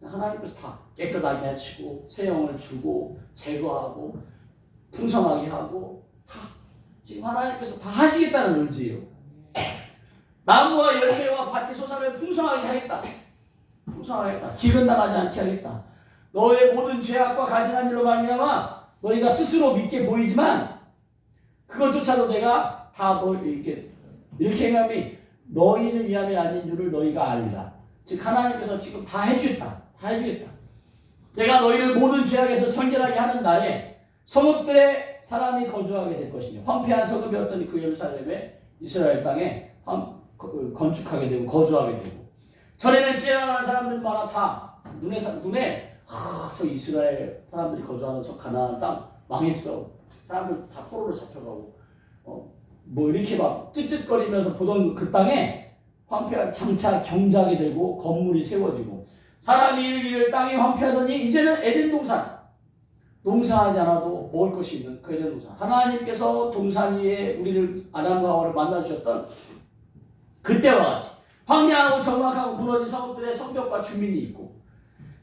Speaker 1: 하나님께서 다 깨끗하게 하시고 새 영을 주고 제거하고 풍성하게 하고 다 지금 하나님께서 다 하시겠다는 의지예요. 나무와 열매와 밭의 소산을 풍성하게 하겠다. 풍성하게 하겠다. 기근 당하지 않게 하겠다. 너의 모든 죄악과 가증한 일로 말미암아 너희가 스스로 믿게 보이지만 그것조차도 내가 다 너 이렇게 행함이 너희를 위함이 아닌 줄을 너희가 알리라. 즉 하나님께서 지금 다 해주겠다. 다 해주겠다. 내가 너희를 모든 죄악에서 청결하게 하는 날에 성읍들에 사람이 거주하게 될 것이며 황폐한 성읍이었던 그 예루살렘에 이스라엘 땅에 건축하게 되고 거주하게 되고 전에는 지혜만한 사람들마다 다 눈에 저 이스라엘 사람들이 거주하는 저 가나안 땅 망했어. 사람들 다 포로로 잡혀가고 뭐 이렇게 막 쯧쯧거리면서 보던 그 땅에 황폐한 장차 경작이 되고 건물이 세워지고 사람이 이르기를 땅이 황폐하더니 이제는 에덴 동산 농사하지 않아도 먹을 것이 있는 그 에덴 동산 하나님께서 동산 위에 우리를 아담과 하와를 만나주셨던 그때와 같이 황량하고 정막하고 무너진 성읍들의 성벽과 주민이 있고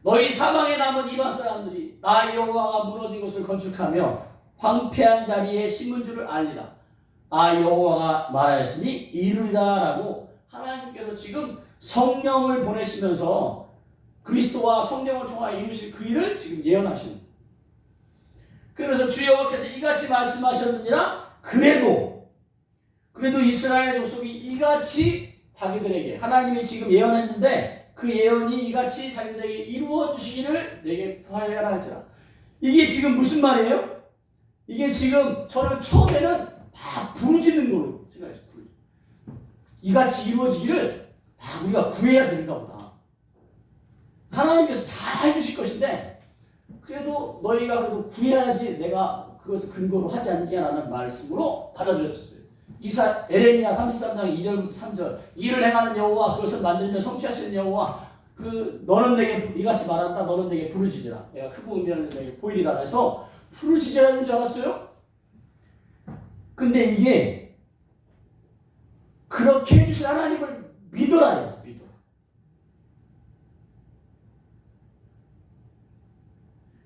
Speaker 1: 너희 사방에 남은 이방 사람들이 나 여호와가 무너진 곳을 건축하며 황폐한 자리에 심은 줄을 알리라. 나 여호와가 말하였으니 이루리라 라고 하나님께서 지금 성령을 보내시면서 그리스도와 성령을 통하여 이루실 그 일을 지금 예언하시는 거예요. 그러면서 주 여호와께서 이같이 말씀하셨느니라. 그래도 이스라엘 족속이 이같이 자기들에게 하나님이 지금 예언했는데 그 예언이 이같이 자기들에게 이루어 주시기를 내게 구하여라 할지라. 이게 지금 무슨 말이에요? 이게 지금 저는 처음에는 다 부르짖는 걸로 생각했어요. 이같이 이루어지기를 다 우리가 구해야 되는가 보다. 하나님께서 다 해주실 것인데 그래도 너희가 그래도 구해야지 내가 그것을 근거로 하지 않게라는 말씀으로 받아들였었어요. 에레미야 33장 2절부터 3절 이를 행하는 여호와 그것을 만들며 성취하시는 여호와 너는 내게 이같이 말한다. 너는 내게 부르짖으라. 내가 크고 은밀한 내게 보이리라 해서 부르짖으라는 줄 알았어요? 근데 이게 그렇게 해주신 하나님을 믿어라.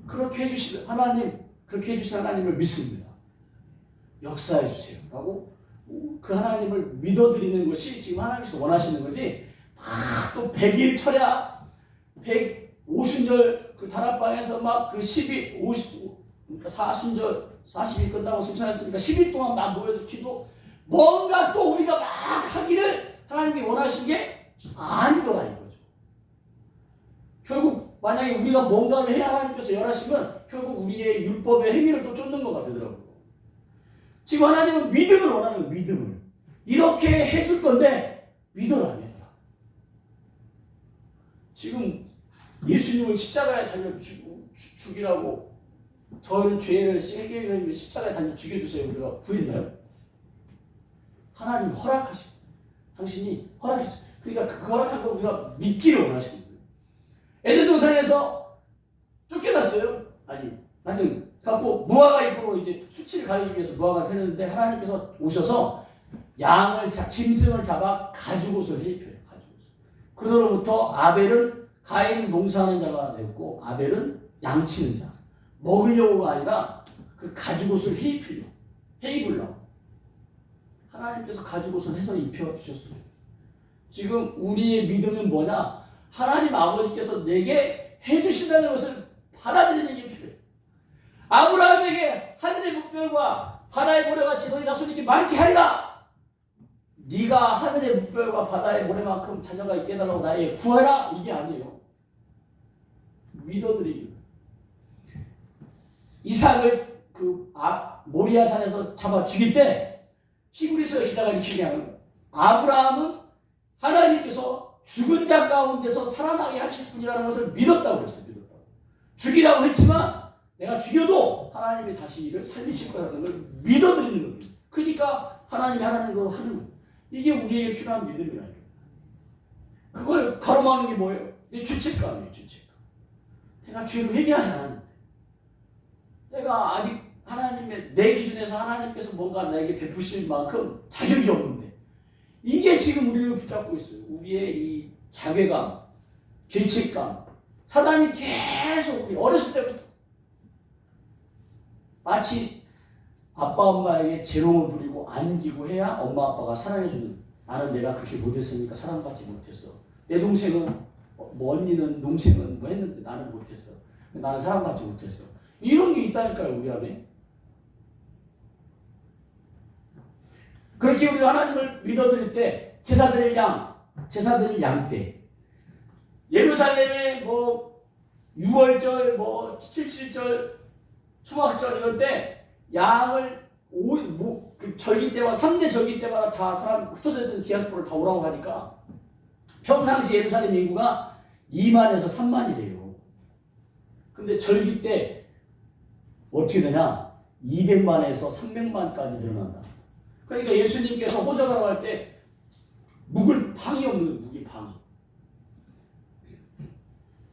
Speaker 1: 그렇게 해주신 하나님을 믿습니다. 역사해 주세요. 라고 그 하나님을 믿어드리는 것이 지금 하나님께서 원하시는 거지. 또 100일 철야 150절 그 다락방에서 막 그 10일 40절 40일 끝나고 승천했으니까 10일 동안 막 모여서 기도 뭔가 또 우리가 막 하기를 하나님이 원하신 게 아니더라 이거죠. 결국 만약에 우리가 뭔가를 해야 하나님께서 열하시면 결국 우리의 율법의 행위를 또 쫓는 것 되더라고요. 지금 하나님은 믿음을 원하는 거예요. 믿음을. 이렇게 해줄 건데 믿어라. 지금 예수님을 십자가에 달려 죽이라고 저희를 죄를 해결해 십자가에 달려 죽여주세요. 우리가 구했나요? 하나님 허락하시고 당신이 허락했어요. 그러니까 그 허락한 걸 우리가 믿기를 원하시는 거예요. 에덴 동산에서 쫓겨났어요. 나중에 갖고 무화과 잎으로 이제 수치를 가리기 위해서 무화과를 펴는데 하나님께서 오셔서 짐승을 잡아 가죽옷을 해입혀요. 그로부터 아벨은 가인은 농사하는 자가 되었고 아벨은 양치는 자. 먹으려고가 아니라 그 가죽옷을 해입으려고. 하나님께서 가죽옷을 해서 입혀주셨어요. 지금 우리의 믿음은 뭐냐? 하나님 아버지께서 내게 해주신다는 것을 받아들이는 게 필요해요. 아브라함에게 하늘의 묵별과 바다의 모래같이 너희 자손이 많게 하리라. 네가 하늘의 묵별과 바다의 모래만큼 자녀가 있게 해달라고 나에게 구하라. 이게 아니에요. 믿어드리기. 이삭을 모리아 산에서 잡아 죽일 때 히브리서의 기자가 이렇게 얘기하는 아브라함은 하나님께서 죽은 자 가운데서 살아나게 하실 분이라는 것을 믿었다고 그랬어요. 죽이라고 했지만 내가 죽여도 하나님이 다시 이를 살리실 거라는 걸 믿어드리는 겁니다. 그러니까 하나님이 하는 걸 하는 거예요. 이게 우리에게 필요한 믿음이라는 거예요. 그걸 가로막는 게 뭐예요? 내 죄책감이에요. 죄책감. 내가 죄를 회개하지 않았는데, 내가 아직 하나님의 내 기준에서 하나님께서 뭔가 나에게 베푸실 만큼 자격이 없는데, 이게 지금 우리를 붙잡고 있어요. 우리의 이 자괴감, 죄책감. 사단이 계속 우리 어렸을 때부터 마치 아빠 엄마에게 재롱을 부리고 안기고 해야 엄마 아빠가 사랑해주는, 나는 내가 그렇게 못했으니까 사랑받지 못했어. 내 동생은 뭐 언니는 동생은 뭐 했는데 나는 못했어. 나는 사랑받지 못했어. 이런 게 있다니까요, 우리 안에. 그렇게 우리가 하나님을 믿어드릴 때 제사드릴 양떼, 예루살렘에 뭐 6월절, 뭐 77절, 초막절 이럴 때 양을 그 절기 때마다 3대 절기 때마다 다 사람 흩어졌던 디아스포라를 다 오라고 하니까 평상시 예루살렘 인구가 2만에서 3만이래요. 근데 절기 때 어떻게 되냐? 200만에서 300만까지 늘어난다. 그러니까 예수님께서 호적하러 갈 때 묵을 방이 없는 거예요. 묵이 방이.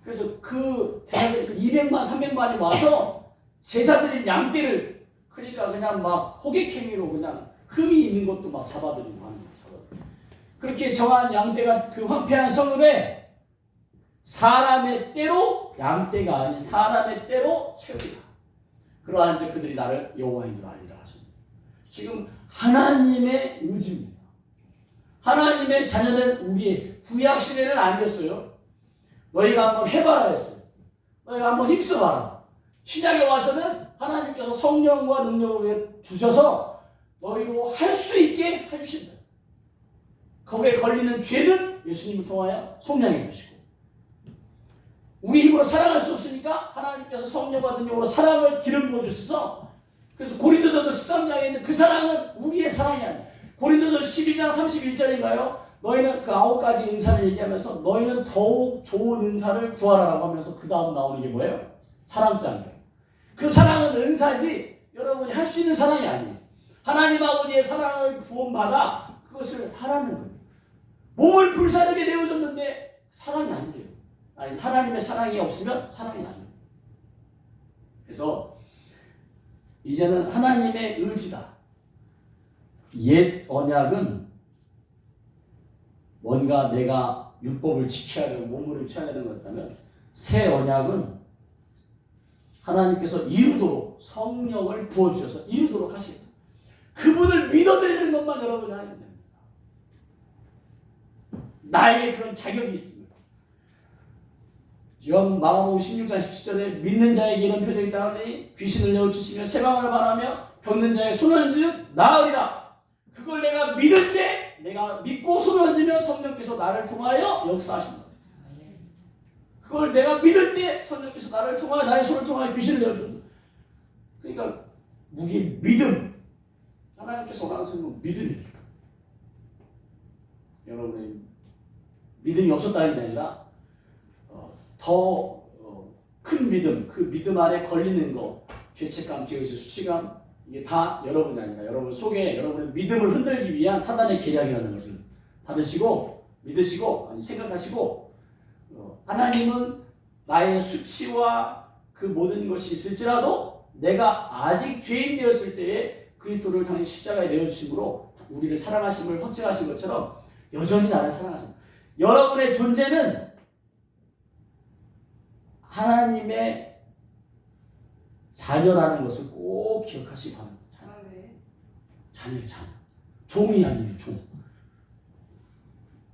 Speaker 1: 그래서 그 200만, 300만이 와서 제사드릴 양떼를, 그러니까 그냥 막 호객행위로 그냥 흠이 있는 것도 막 잡아들이고 하는 거예요. 그렇게 정한 양떼가 그 황폐한 성읍에 사람의 때로, 양떼가 아닌 사람의 때로 채우리라. 그러한 즉 그들이 나를 여호와인 줄 알리라 하십니다. 지금 하나님의 의지입니다. 하나님의 자녀된 우리의 구약 시대는 아니었어요. 너희가 한번 해봐라 했어요. 너희가 한번 힘써봐라. 신약에 와서는 하나님께서 성령과 능력을 주셔서 너희로 할 수 있게 해주신다. 거기에 걸리는 죄는 예수님을 통하여 속량해 주시고, 우리 힘으로 사랑할 수 없으니까 하나님께서 성령과 능력으로 사랑을 기름 부어 주셔서, 그래서 고린도전서 13장에 있는 그 사랑은 우리의 사랑이 아니에요. 고린도전서 12장 31절인가요? 너희는 그 9가지 은사를 얘기하면서 너희는 더욱 좋은 은사를 구하라라고 하면서 그 다음 나오는 게 뭐예요? 사랑장이에요. 그 사랑은 은사지 여러분이 할 수 있는 사랑이 아니에요. 하나님 아버지의 사랑을 구원받아 그것을 하라는 거예요. 몸을 불사르게 내어줬는데 사랑이 아니에요. 아니, 하나님의 사랑이 없으면 사랑이 아니에요. 그래서 이제는 하나님의 의지다. 옛 언약은 뭔가 내가 율법을 지켜야 되고 몸부림을 쳐야 되는 거였다면, 새 언약은 하나님께서 이루도록 성령을 부어주셔서 이루도록 하시겠다. 그분을 믿어드리는 것만 여러분이 하면 됩니다. 나에게 그런 자격이 있습니다. 마가복음 16장 17절에 믿는 자에게 이런 표적이 있다 하니 귀신을 내어주시며 세방을 말하며 병든 자의 손을 얹으면 나으리라. 그걸 내가 믿을 때, 내가 믿고 손을 얹으면 성령께서 나를 통하여 역사하신다. 그걸 내가 믿을 때 성령께서 나를 통하여, 나의 손을 통하여 귀신을 내어준다. 그러니까 무기 믿음, 하나님께서 원하는 것은 믿음입니다. 여러분의 믿음이 없었다는 게 아니라 더 큰 믿음, 그 믿음 안에 걸리는 거, 죄책감, 죄의식, 수치감, 이게 다 여러분이 아니라 여러분 속에 여러분의 믿음을 흔들기 위한 사단의 계략이라는 것을 받으시고 믿으시고, 아니 생각하시고, 하나님은 나의 수치와 그 모든 것이 있을지라도 내가 아직 죄인 되었을 때에 그리스도를 당신 십자가에 내어주심으로 우리를 사랑하심을 확증하신 것처럼 여전히 나를 사랑하십니다. 여러분의 존재는 하나님의 자녀라는 것을 꼭 기억하시기 바랍니다. 자녀. 종이 아니에요, 종.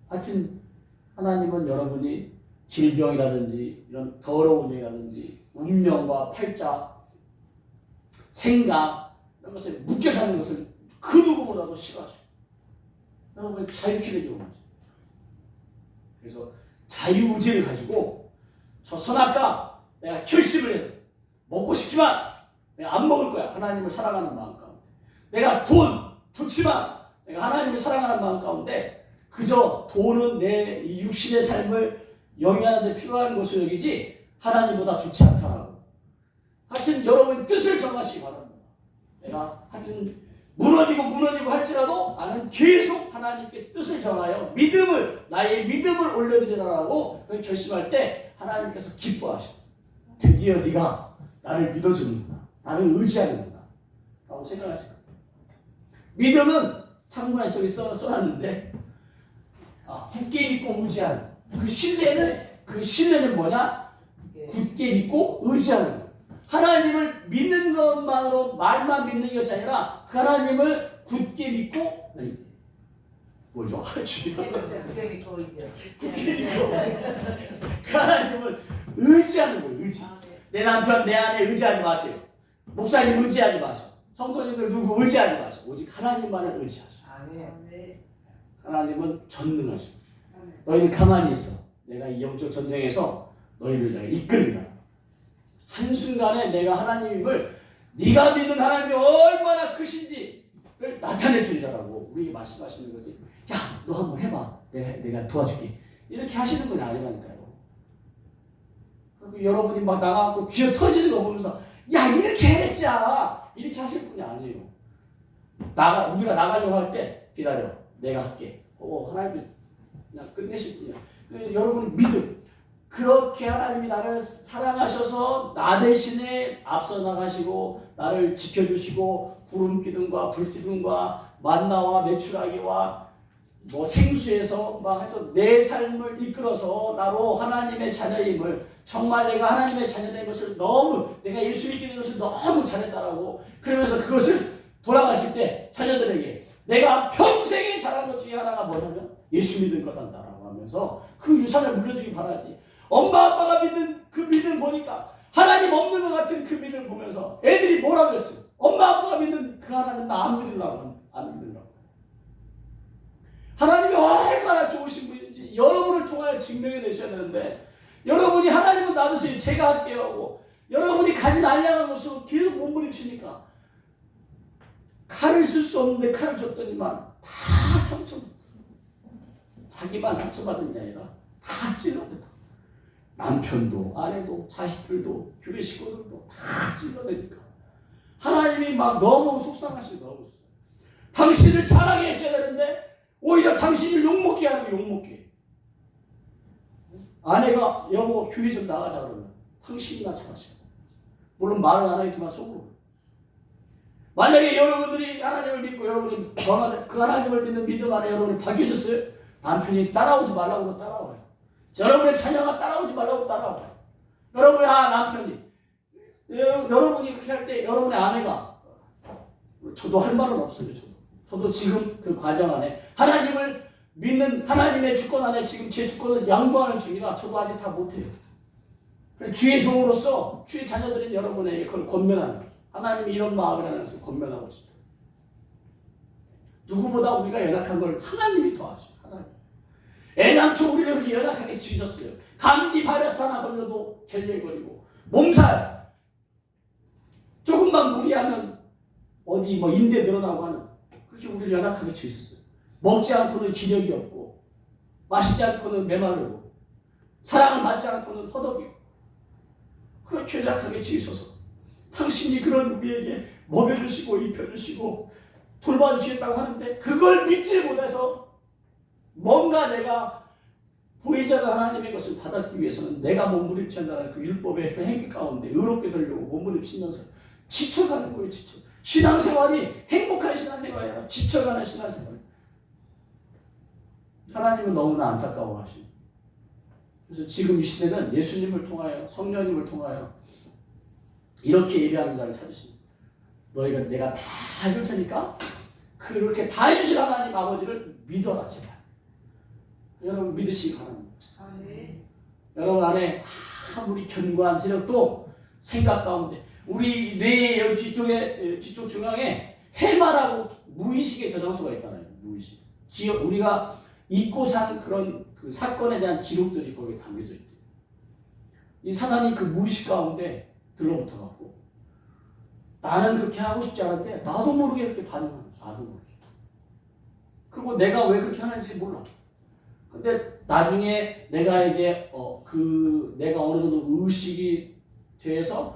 Speaker 1: 하여튼 하나님은 여러분이 질병이라든지 이런 더러운 일이라든지 운명과 팔자, 생각 이런 것에 묶여 사는 것을 그 누구보다도 싫어하셔요. 여러분 자유케 되기 원하죠. 그래서 자유의지를 가지고 저 선악과 내가 결심을 해요. 먹고 싶지만 내가 안 먹을 거야. 하나님을 사랑하는 마음 가운데. 내가 돈 좋지만 내가 하나님을 사랑하는 마음 가운데 그저 돈은 내 육신의 삶을 영위하는 데 필요한 것을 여기지 하나님보다 좋지 않다라고. 하여튼 여러분 뜻을 정하시기 바랍니다. 내가 하여튼 무너지고 할지라도 나는 계속 하나님께 뜻을 정하여 나의 믿음을 올려드리라고 결심할 때 하나님께서 기뻐하셔. 드디어 네가 나를 믿어주는구나. 나를 의지하는구나. 라고 생각하시고. 믿음은 창문에 저기 써놨는데 굳게 믿고 의지하는. 그 신뢰는 뭐냐? 굳게 믿고 의지하는 거예요. 하나님을 믿는 것만으로 말만 믿는 것이 아니라 하나님을 굳게 믿고 뭐죠?
Speaker 2: 굳게 믿고
Speaker 1: 하나님을 의지하는 거예요. 의지. 내 남편 내 아내 의지하지 마세요. 목사님 의지하지 마세요. 성도님들 누구 의지하지 마세요. 오직 하나님만을 의지하세요. 하나님은 전능하십니다. 너희는 가만히 있어. 내가 이 영적 전쟁에서 너희를 내가 이끌리라. 한순간에 내가 하나님을 네가 믿는 하나님이 얼마나 크신지를 나타내 주리라고 우리에게 말씀하시는 거지. 야, 너 한번 해봐. 내가 도와줄게. 이렇게 하시는 분이 아니라니까요. 여러분이 막 나가고 쥐어 터지는 거 보면서 야, 이렇게 해냈자. 이렇게 하실 분이 아니에요. 우리가 나가려고 할 때 기다려. 내가 할게. 하나님이 그냥 끝내실 분이야. 여러분이 믿음. 그렇게 하나님이 나를 사랑하셔서 나 대신에 앞서 나가시고 나를 지켜주시고 구름 기둥과 불 기둥과 만나와 메추라기와 생수에서 막 해서 내 삶을 이끌어서 나로 하나님의 자녀임을 정말 내가 하나님의 자녀된 것을 너무 내가 예수 믿게 된 것을 너무 잘했다라고 그러면서 그것을 돌아가실 때 자녀들에게 내가 평생에 잘한 것 중에 하나가 뭐냐면 예수 믿은 거란다라고 하면서 그 유산을 물려주기 바라지. 엄마 아빠가 믿는 그 믿음 보니까 하나님 없는 것 같은 그 믿음을 보면서 애들이 뭐라고 했어요? 엄마 아빠가 믿는 그 하나님 나 안 믿으려고. 하나님이 얼마나 좋으신 분인지 여러분을 통하여 증명해 내셔야 되는데 여러분이 하나님은 놔두세요. 제가 할게요 하고 여러분이 가진 알량한 것으로 계속 몸부림치니까 칼을 쓸 수 없는데 칼을 줬더니만 다 상처. 자기만 상처받은 게 아니라 다 찔러대다. 남편도 아내도 자식들도 교회 식구들도 다 찔러대니까 하나님이 막 너무 속상하시고 너무 속상해요. 당신을 잘하게 하셔야 되는데 오히려 당신을 욕먹게 하는 거 욕먹게. 아내가 여보 교회 좀 나가자 그러면 당신이나 잘하셔. 물론 말은 안 하겠지만 속으로. 만약에 여러분들이 하나님을 믿고 여러분이 그 하나님을 믿는 믿음 안에 여러분이 바뀌어졌어요. 남편이 따라오지 말라고 따라와요. 여러분의 자녀가 따라오지 말라고 따라와요. 여러분의 남편이 여러분이 그렇게 할 때 여러분의 아내가 저도 할 말은 없어요. 저도 지금 그 과정 안에 하나님을 믿는 하나님의 주권 안에 지금 제 주권을 양보하는 중이라 저도 아직 다 못해요. 주의 종으로서 주의 자녀들인 여러분에게 그걸 권면하는 거예요. 하나님이 이런 마음이라는 것을 권면하고 싶어요. 누구보다 우리가 연약한 걸 하나님이 도와줘요. 하나님. 애당초 우리를 그렇게 연약하게 지으셨어요. 감기 바이러스 하나 걸려도 갤갤거리고 몸살 조금만 무리하면 어디 인대 늘어나고 하는 그렇게 우리를 연약하게 지으셨어요. 먹지 않고는 기력이 없고 마시지 않고는 메마르고 사랑을 받지 않고는 허덕이고 그렇게 연약하게 지으셔서 당신이 그런 우리에게 먹여주시고 입혀주시고 돌봐주시겠다고 하는데 그걸 믿지 못해서 뭔가 내가 보이지 않는 하나님의 것을 받았기 위해서는 내가 몸부림친다는 그 율법의 그 행위 가운데 의롭게 되려고 몸부림치면서 지쳐가는 거예요. 신앙생활이 행복한 신앙생활이 아니라 지쳐가는 신앙생활. 하나님은 너무나 안타까워하십니다. 그래서 지금 이 시대는 예수님을 통하여 성령님을 통하여 이렇게 예배하는 자를 찾으십니다. 너희가 내가 다 해줄 테니까 그렇게 다 해주실 하나님 아버지를 믿어라 제발. 여러분 믿으시기 바랍니다. 여러분 안에 아무리 견고한 세력도 생각 가운데 우리 뇌의 뒤쪽 중앙에 해마라고 무의식의 저장소가 있잖아요. 무의식. 우리가 잊고 산 그런 그 사건에 대한 기록들이 거기에 담겨져 있대요. 이 사단이 그 무의식 가운데 들러붙어갖고 나는 그렇게 하고 싶지 않은데 나도 모르게 그렇게 반응하는 거야. 나도 모르게. 그리고 내가 왜 그렇게 하는지 몰라. 근데 나중에 내가 이제 내가 어느 정도 의식이 돼서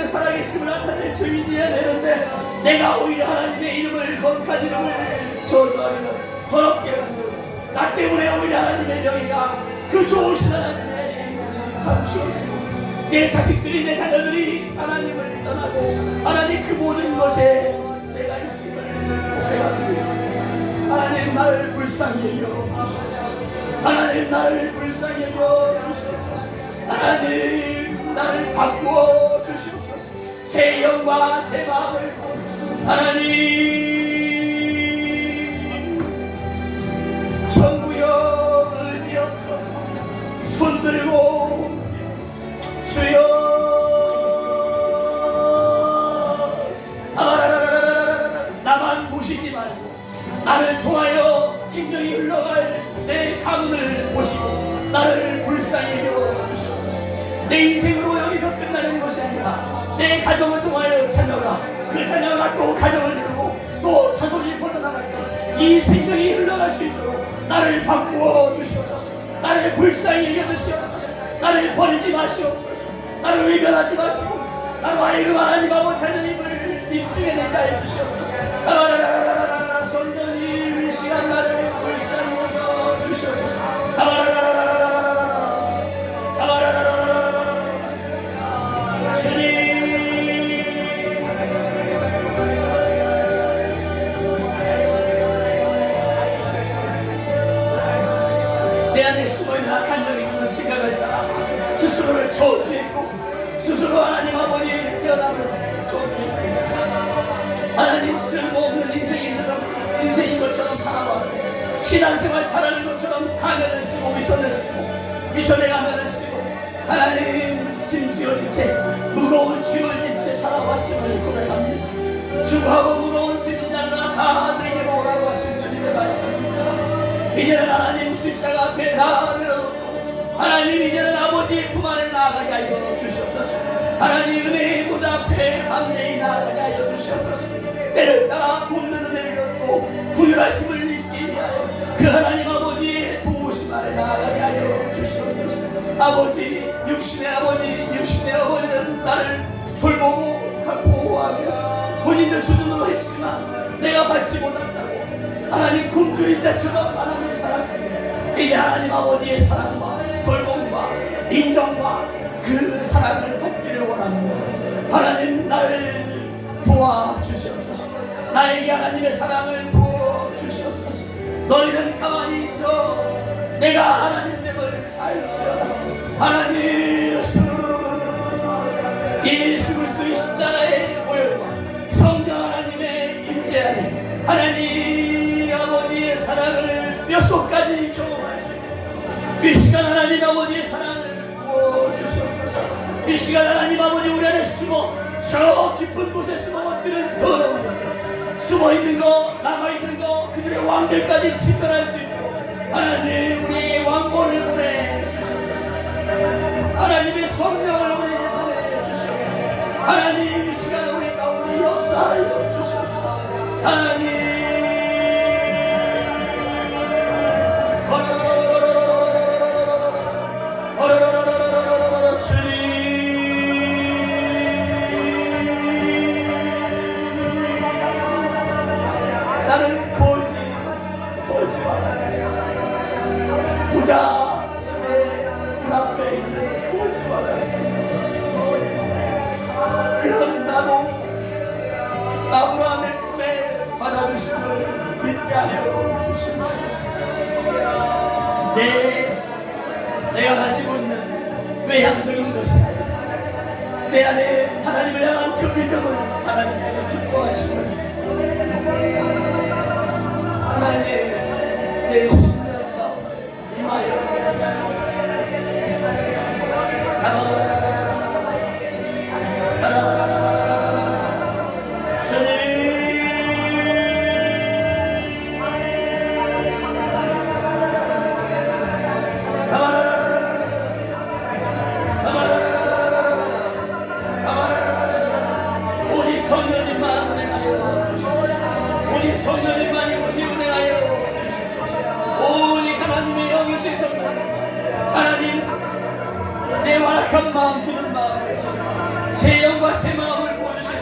Speaker 1: 하나님의 살아계심을 나타낼 주인이어야 되는데 내가 오히려 하나님의 이름을 거룩한 이름을 저주하면 더럽게 만들고 나 때문에 오히려 하나님의 명예가 그 좋으신 하나님의 감추어지고 내 자식들이 내 자녀들이 하나님을 떠나고 하나님 그 모든 것에 내가 있음을 고백합니다. 하나님 나를 불쌍히 여겨주시옵소서. 하나님 나를 불쌍히 여겨주시옵소서. 하나님 나를 바꾸어 주시옵소서. 새 영과 새 마음을 하나님 전부여 의지없소서. 손들고 주의 나를 불쌍히 여겨 주시옵소서. 내 인생으로 여기서 끝나는 것이 아니라 내 가정을 통하여 자녀가 그 자녀가 또 가정을 이루고 또 자손이 퍼져나갈 때 이 생명이 흘러갈 수 있도록 나를 바꾸어 주시옵소서. 나를 불쌍히 여겨 주시옵소서. 나를 버리지 마시옵소서. 나를 외면하지 마시고 나와의 그 하나님 아버지 자녀님을 입증해 내게 해 주시옵소서. 라라라라라라라 성령님 이 시간 나를 불쌍히 여겨 주시옵소서. 라라라라라라라라 라라라라라라라 주님 내 안에 숨어있는 악한 적인 생각을 따라 스스로를 저주했고 스스로 하나님 아버지 태어나면 저주했고 하나님 쓸모없는 인생인 것처럼 살아왔고 신앙생활 잘하는 것처럼 가면을 쓰고 미션을 쓰고 미션의 가면을 쓰고 하나님 심지어 이제 무거운 짐을 진 채 살아왔음을 고백합니다. 수고하고 무거운 짐인 자들아 다 내게로 오라고 하신 주님의 말씀입니다. 이제는 하나님 십자가 앞에 다 내려놓고 하나님 이제는 아버지의 품 안에 나아가게 하여 주시옵소서. 하나님 은혜의 보좌 앞에 담대히 나아가게 하여 주시옵소서. 때를 따라 돕는 은혜를 얻고 부유하심을 입게 하여 그 하나님 아버지의 도우심 안에 나아가게 하여 주시옵소서. 아버지 육신의 아버지는 나를 돌보고 보호하며 본인들 수준으로 했지만 내가 받지 못한다고 하나님 굶주린 자처럼 하나님 살았습니다. 이제 하나님 아버지의 사랑과 돌봄과 인정과 그 사랑을 받기를 원합니다. 하나님 나를 도와주시옵소서. 나에게 하나님의 사랑을 부어주시옵소서. 너희는 가만히 있어 내가 하나님됨을 알지어다. 하나님 예수 그리스도의 십자가의 보혈과 성령 하나님의 임재 안에 하나님 아버지의 사랑을 몇 속까지 경험할 수 있도록 이 시간 하나님 아버지의 사랑을 부어주시옵소서. 이 시간 하나님 아버지 우리 안에 숨어 저 깊은 곳에 숨어버티는 더러운 것들 숨어있는 거 남아있는 거 그들의 왕들까지 진멸할 수 있도록 하나님 우리에게 왕보를 보내주시옵소서. 하나님의 성령을 우리에게 보내주시옵소서. 하나님 이 시간 우리 가운데 역사하여 주시옵소서. 하나님 나는 거지와 같습니다. 부자 집에 문 앞에 있는 거지와 같습니다. 그런 나도 아브라함의 꿈에 받아주심을 믿게 하여 주시옵소서. 내가 가지고 있는 외향적인 것이 아니라 내 안에 하나님을 향한 그 믿음을 하나님께서 기뻐하시는 하나님 내 심령 가운데 임하여 주시옵소서. 우리 성령님만 은혜하여 주시옵소서. 우리 성령님만 이곳에 은혜하여 주시옵소서. 우리 하나님의 영이신 성령 하나님 내 완악한 마음 굳은 마음을 새 영과 새 마음을 부어주실